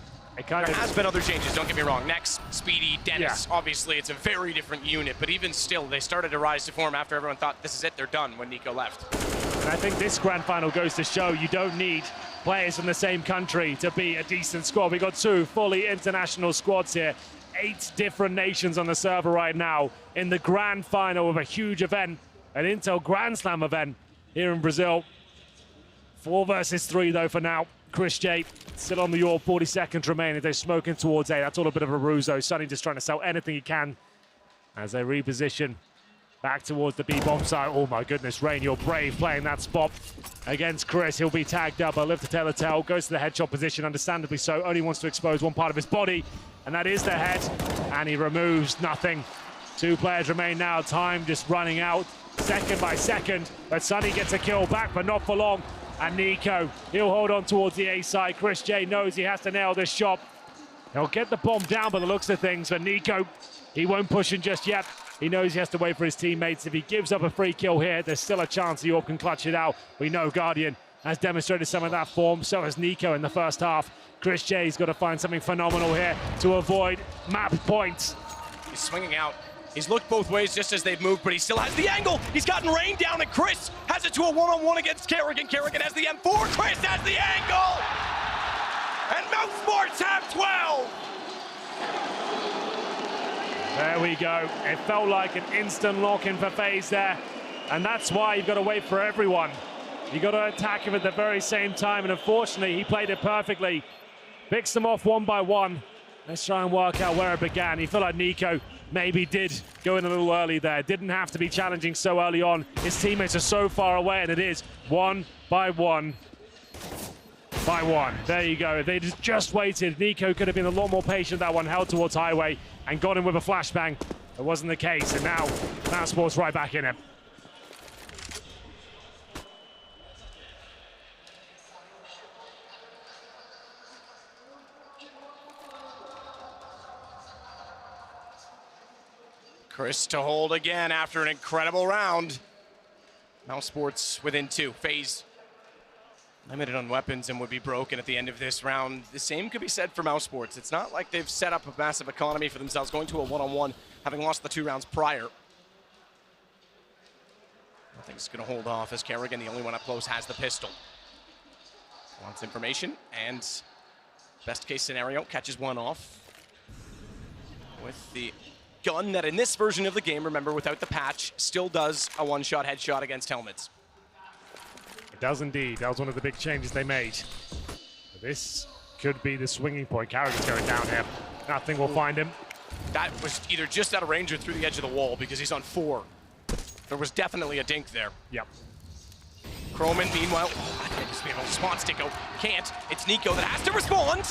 There has been other changes, don't get me wrong. Next, Speedy, Dennis, obviously it's a very different unit, but even still, they started to rise to form after everyone thought this is it, they're done when Nico left. And I think this grand final goes to show you don't need players from the same country to be a decent squad. We got 2 fully international squads here. 8 different nations on the server right now in the grand final of a huge event, an Intel Grand Slam event here in Brazil. 4 versus 3 though for now. Chris J still on the orb, 40 seconds remaining. They're smoking towards A. That's all a bit of a ruse though. Sunny just trying to sell anything he can as they reposition back towards the B bomb site. Oh my goodness, Rain, you're brave playing that spot against Chris. He'll be tagged up. I'll live to tell a tale. Goes to the headshot position, understandably so. Only wants to expose one part of his body, and that is the head. And he removes nothing. 2 players remain now. Time just running out second by second. But Sunny gets a kill back, but not for long. And Nico, he'll hold on towards the A side. Chris J knows he has to nail this shot. He'll get the bomb down by the looks of things. But Nico, he won't push in just yet. He knows he has to wait for his teammates. If he gives up a free kill here, there's still a chance the orb can clutch it out. We know Guardian has demonstrated some of that form. So has Nico in the first half. Chris J's got to find something phenomenal here to avoid map points. He's swinging out. He's looked both ways just as they've moved, but he still has the angle. He's gotten Rain down, and Chris has it to a one-on-one against Carrigan. Carrigan has the M4. Chris has the angle! And mousesports have 12! There we go. It felt like an instant lock-in for FaZe there. And that's why you've got to wait for everyone. You've got to attack him at the very same time. And unfortunately, he played it perfectly. Picks them off one by one. Let's try and work out where it began. He felt like Nico maybe did go in a little early there. Didn't have to be challenging so early on. His teammates are so far away, and it is 1 by 1 by 1. There you go. If they just waited, Nico could have been a lot more patient. That one held towards Highway and got him with a flashbang. It wasn't the case, and now mousesports right back in it. Chris to hold again after an incredible round. mousesports within 2. FaZe limited on weapons and would be broken at the end of this round. The same could be said for mousesports. It's not like they've set up a massive economy for themselves, going to a one-on-one, having lost the 2 rounds prior. Nothing's going to hold off as Carrigan, the only one up close, has the pistol. Wants information, and best case scenario, catches one off with the gun that in this version of the game, remember, without the patch, still does a one-shot headshot against helmets. It does indeed. That was one of the big changes they made. This could be the swinging point. Carrigan's going down here. Nothing will find him. That was either just out of range or through the edge of the wall because he's on 4. There was definitely a dink there. Yep. Croman, meanwhile, I think he's being able to respond. Sticko can't. It's Nico that has to respond.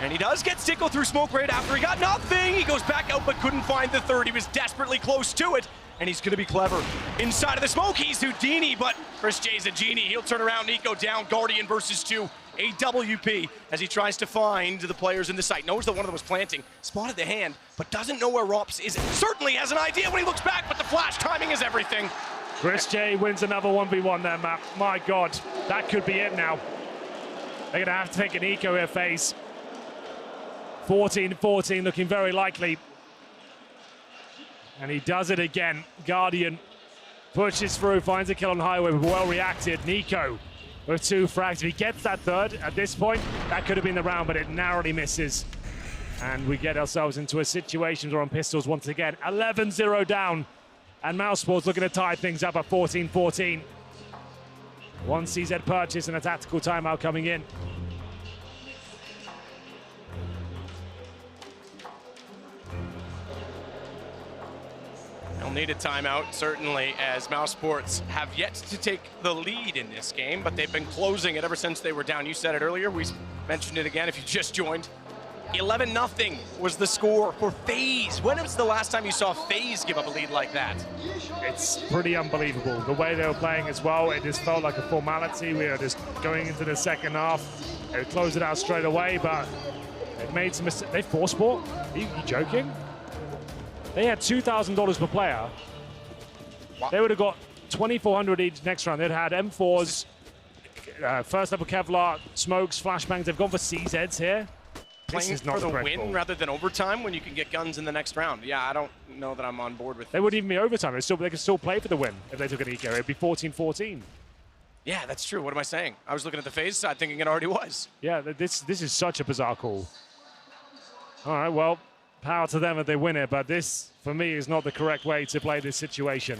And he does get Sticko through smoke right after he got nothing. He goes back out but couldn't find the 3rd. He was desperately close to it. And he's going to be clever. Inside of the smoke, he's Houdini, but Chris J's a genie. He'll turn around, Nico down, Guardian versus 2. AWP as he tries to find the players in the site. Knows that one of them was planting, spotted the hand, but doesn't know where Rops is. Certainly has an idea when he looks back, but the flash timing is everything. Chris J wins another 1v1 there, Matt. My God, that could be it now. They're going to have to take an eco here, FaZe. 14-14 looking very likely. And he does it again. Guardian pushes through, finds a kill on Highway, but well reacted. Nico with 2 frags. If he gets that third at this point, that could have been the round, but it narrowly misses. And we get ourselves into a situation where on pistols once again, 11-0 down. And mousesports looking to tie things up at 14-14. 1 CZ purchase and a tactical timeout coming in. They'll need a timeout, certainly, as mousesports have yet to take the lead in this game, but they've been closing it ever since they were down. You said it earlier, we mentioned it again if you just joined. 11-0 was the score for FaZe. When was the last time you saw FaZe give up a lead like that? It's pretty unbelievable. The way they were playing as well, it just felt like a formality. We are just going into the second half. They closed it out straight away, but they've made some mistakes. They force sport? Are you joking? They had $2,000 per player. Wow. They would have got 2,400 each next round. They'd had M4s, first level Kevlar, smokes, flashbangs. They've gone for CZs here. Playing for the win rather than overtime when you can get guns in the next round. Yeah, I don't know that I'm on board with. They wouldn't even be overtime. They could still play for the win if they took an eco. It'd be 14-14. Yeah, that's true. What am I saying? I was looking at the FaZe side thinking it already was. Yeah, this is such a bizarre call. All right, well, power to them if they win it, but this, for me, is not the correct way to play this situation.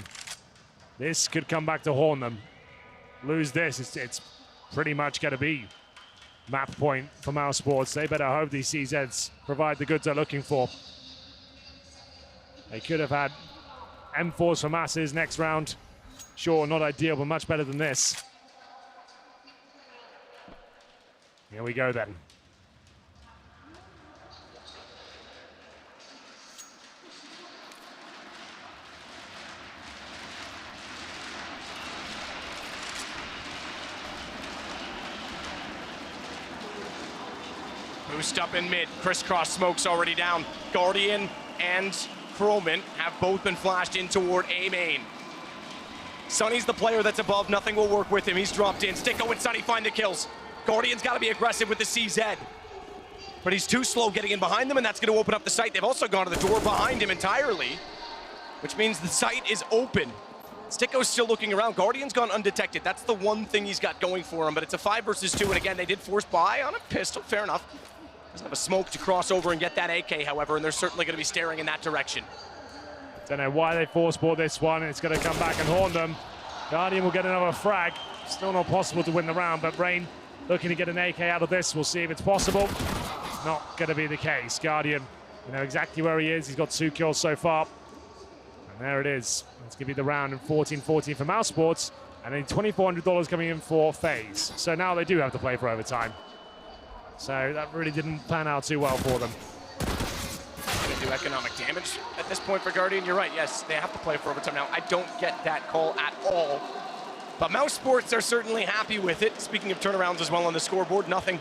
This could come back to haunt them. Lose this, it's pretty much going to be map point for mousesports. They better hope these CZs provide the goods they're looking for. They could have had M4s for masses next round. Sure, not ideal, but much better than this. Here we go then. Boost up in mid, crisscross smoke's already down. Guardian and Kroman have both been flashed in toward A main. Sonny's the player that's above, nothing will work with him. He's dropped in. Sticko and Sonny find the kills. Guardian's got to be aggressive with the CZ. But he's too slow getting in behind them, and that's going to open up the site. They've also gone to the door behind him entirely, which means the site is open. Sticko's still looking around. Guardian's gone undetected. That's the one thing he's got going for him, but it's a 5 versus 2, and again, they did force buy on a pistol. Fair enough. Doesn't have a smoke to cross over and get that AK, however, and they're certainly going to be staring in that direction. Don't know why they force bought this one. It's going to come back and haunt them. Guardian will get another frag. Still not possible to win the round, but Rain looking to get an AK out of this. We'll see if it's possible. Not going to be the case. Guardian, you know exactly where he is. He's got 2 kills so far. And there it is. It's going to be the round in 14-14 for mousesports. And then $2,400 coming in for FaZe. So now they do have to play for overtime. So that really didn't pan out too well for them. Going to do economic damage at this point for Guardian. You're right, yes, they have to play for overtime now. I don't get that call at all. But mousesports are certainly happy with it. Speaking of turnarounds as well on the scoreboard, nothing.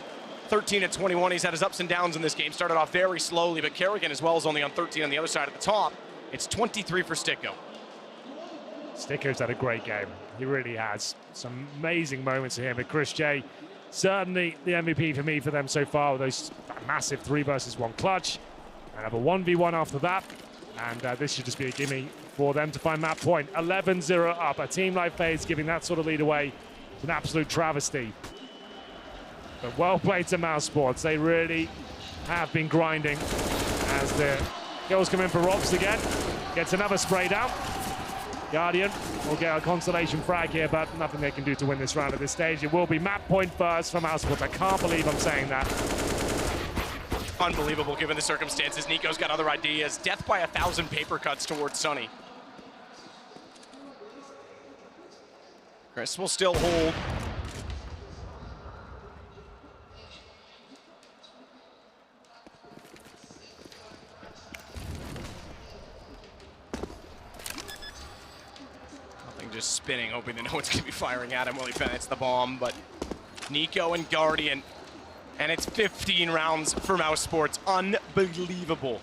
13-21, he's had his ups and downs in this game. Started off very slowly, but Kerrigan as well is only on 13 on the other side at the top. It's 23 for Sticko. Sticko's had a great game. He really has. Some amazing moments for him. And Chris J, certainly the MVP for me for them so far with those massive 3 versus 1 clutch. And have a 1v1 after that. And this should just be a gimme for them to find map point. 11-0 up. A team like FaZe giving that sort of lead away. It's an absolute travesty. But well played to mousesports. They really have been grinding as the kills come in for Robs again. Gets another spray down. Guardian will get a consolation frag here, but nothing they can do to win this round at this stage. It will be map point first for mousesports. I can't believe I'm saying that. Unbelievable given the circumstances. Nico's got other ideas. Death by 1,000 paper cuts towards Sonny. Chris will still hold. Just spinning, hoping to know what's going to be firing at him while he penetrates the bomb, but Nico and Guardian, and it's 15 rounds for mousesports. Unbelievable.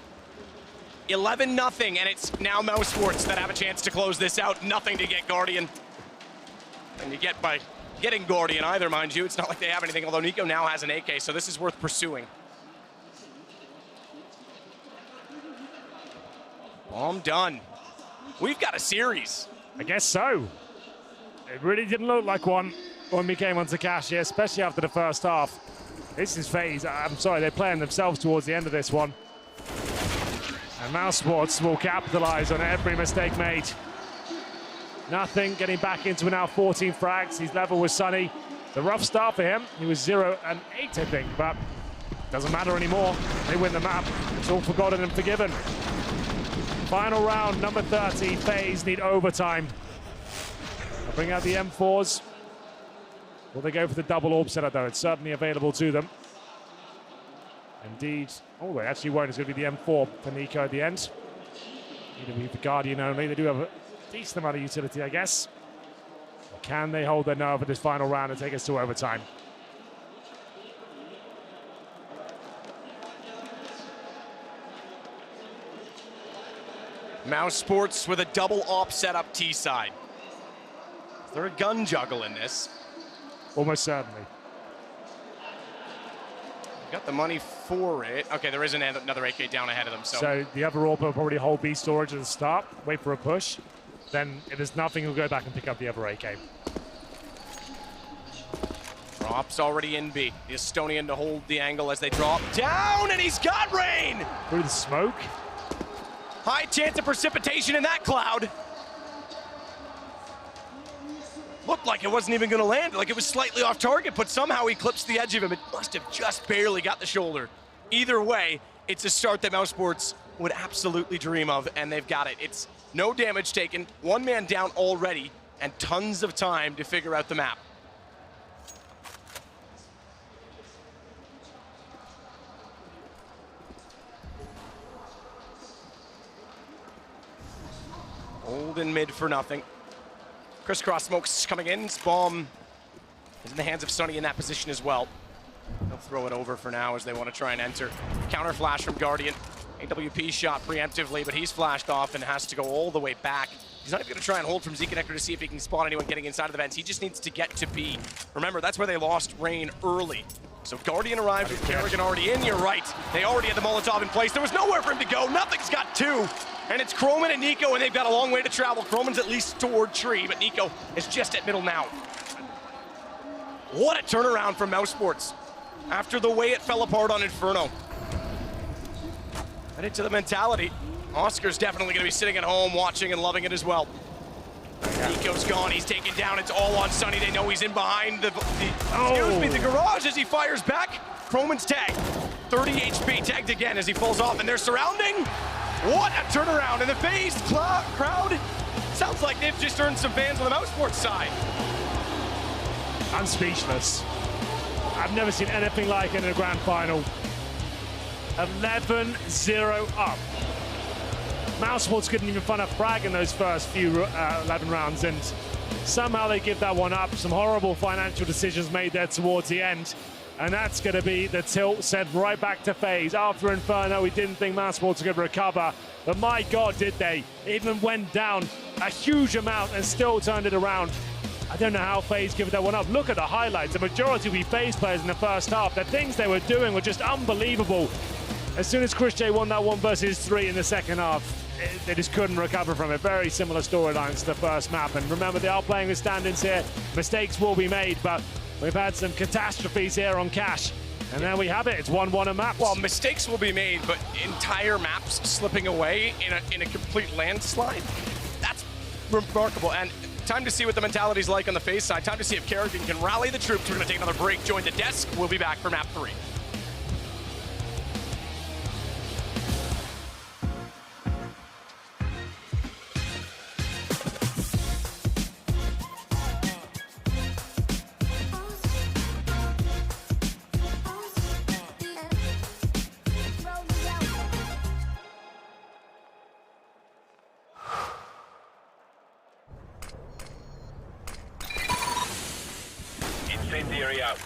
11-0, and it's now mousesports that have a chance to close this out. Nothing to get Guardian. And you get by getting Guardian either, mind you. It's not like they have anything, although Nico now has an AK, so this is worth pursuing. Bomb done. We've got a series. I guess so. It really didn't look like one when we came onto Cash here, especially after the first half. This is FaZe. I'm sorry, they're playing themselves towards the end of this one. And mousesports will capitalize on every mistake made. Nothing, getting back into now 14 frags. He's level with Sunny. The rough start for him. He was 0 and 8, I think, but doesn't matter anymore. They win the map. It's all forgotten and forgiven. Final round, number 30. FaZe need overtime. They'll bring out the M4s. Will they go for the double orb setup, though? It's certainly available to them. Indeed. Oh, they actually won't. It's going to be the M4 for Nico at the end. Need to be for Guardian only. They do have a decent amount of utility, I guess. Can they hold their nerve for this final round and take us to overtime? mousesports with a double op setup T side. Is there a gun juggle in this? Almost certainly. Got the money for it. Okay, there is another AK down ahead of them. So the other AWP will probably hold B storage at the start, wait for a push. Then if there's nothing, he'll go back and pick up the other AK. Drops already in B. The Estonian to hold the angle as they drop down, and he's got rain! Through the smoke. High chance of precipitation in that cloud. Looked like it wasn't even gonna land, like it was slightly off target, but somehow he clips the edge of him. It must have just barely got the shoulder. Either way, it's a start that mousesports would absolutely dream of, and they've got it. It's no damage taken, one man down already, and tons of time to figure out the map. Hold in mid for nothing. Crisscross smokes coming in. Bomb is in the hands of Sunny in that position as well. They'll throw it over for now as they want to try and enter. Counter flash from Guardian. AWP shot preemptively, but he's flashed off and has to go all the way back. He's not even going to try and hold from Z-Connector to see if he can spot anyone getting inside of the vents. He just needs to get to B. Remember, that's where they lost Rain early. So Guardian arrived with Kerrigan already in. You're right. They already had the Molotov in place. There was nowhere for him to go. Nothing's got two. And it's Croman and Nico, and they've got a long way to travel. Croman's at least toward tree, but Nico is just at middle now. What a turnaround from mousesports after the way it fell apart on Inferno. And into the mentality. Oscar's definitely going to be sitting at home watching and loving it as well. Nico's gone, he's taken down, it's all on Sunny. They know he's in behind the garage as he fires back. Croman's tagged, 30 HP, tagged again as he falls off, and they're surrounding. What a turnaround, and the FaZe crowd sounds like they've just earned some fans on the mousesports side. I'm speechless. I've never seen anything like it in a grand final. 11-0 up. mousesports couldn't even find a frag in those first few 11 rounds, and somehow they give that one up. Some horrible financial decisions made there towards the end, and that's going to be the tilt sent right back to FaZe. After Inferno, we didn't think mousesports could recover, but my God, did they. Even went down a huge amount and still turned it around. I don't know how FaZe give that one up. Look at the highlights. The majority will be FaZe players in the first half. The things they were doing were just unbelievable. As soon as Christian won that 1v3 in the second half, they just couldn't recover from it. Very similar storylines to the first map. And remember, they are playing with stand-ins here. Mistakes will be made, but we've had some catastrophes here on Cash. And there we have it. It's 1-1 a map. Well, mistakes will be made, but entire maps slipping away in a complete landslide, that's remarkable. And time to see what the mentality's like on the FaZe side. Time to see if Kerrigan can rally the troops. We're going to take another break. Join the desk. We'll be back for map 3. Incendiary out.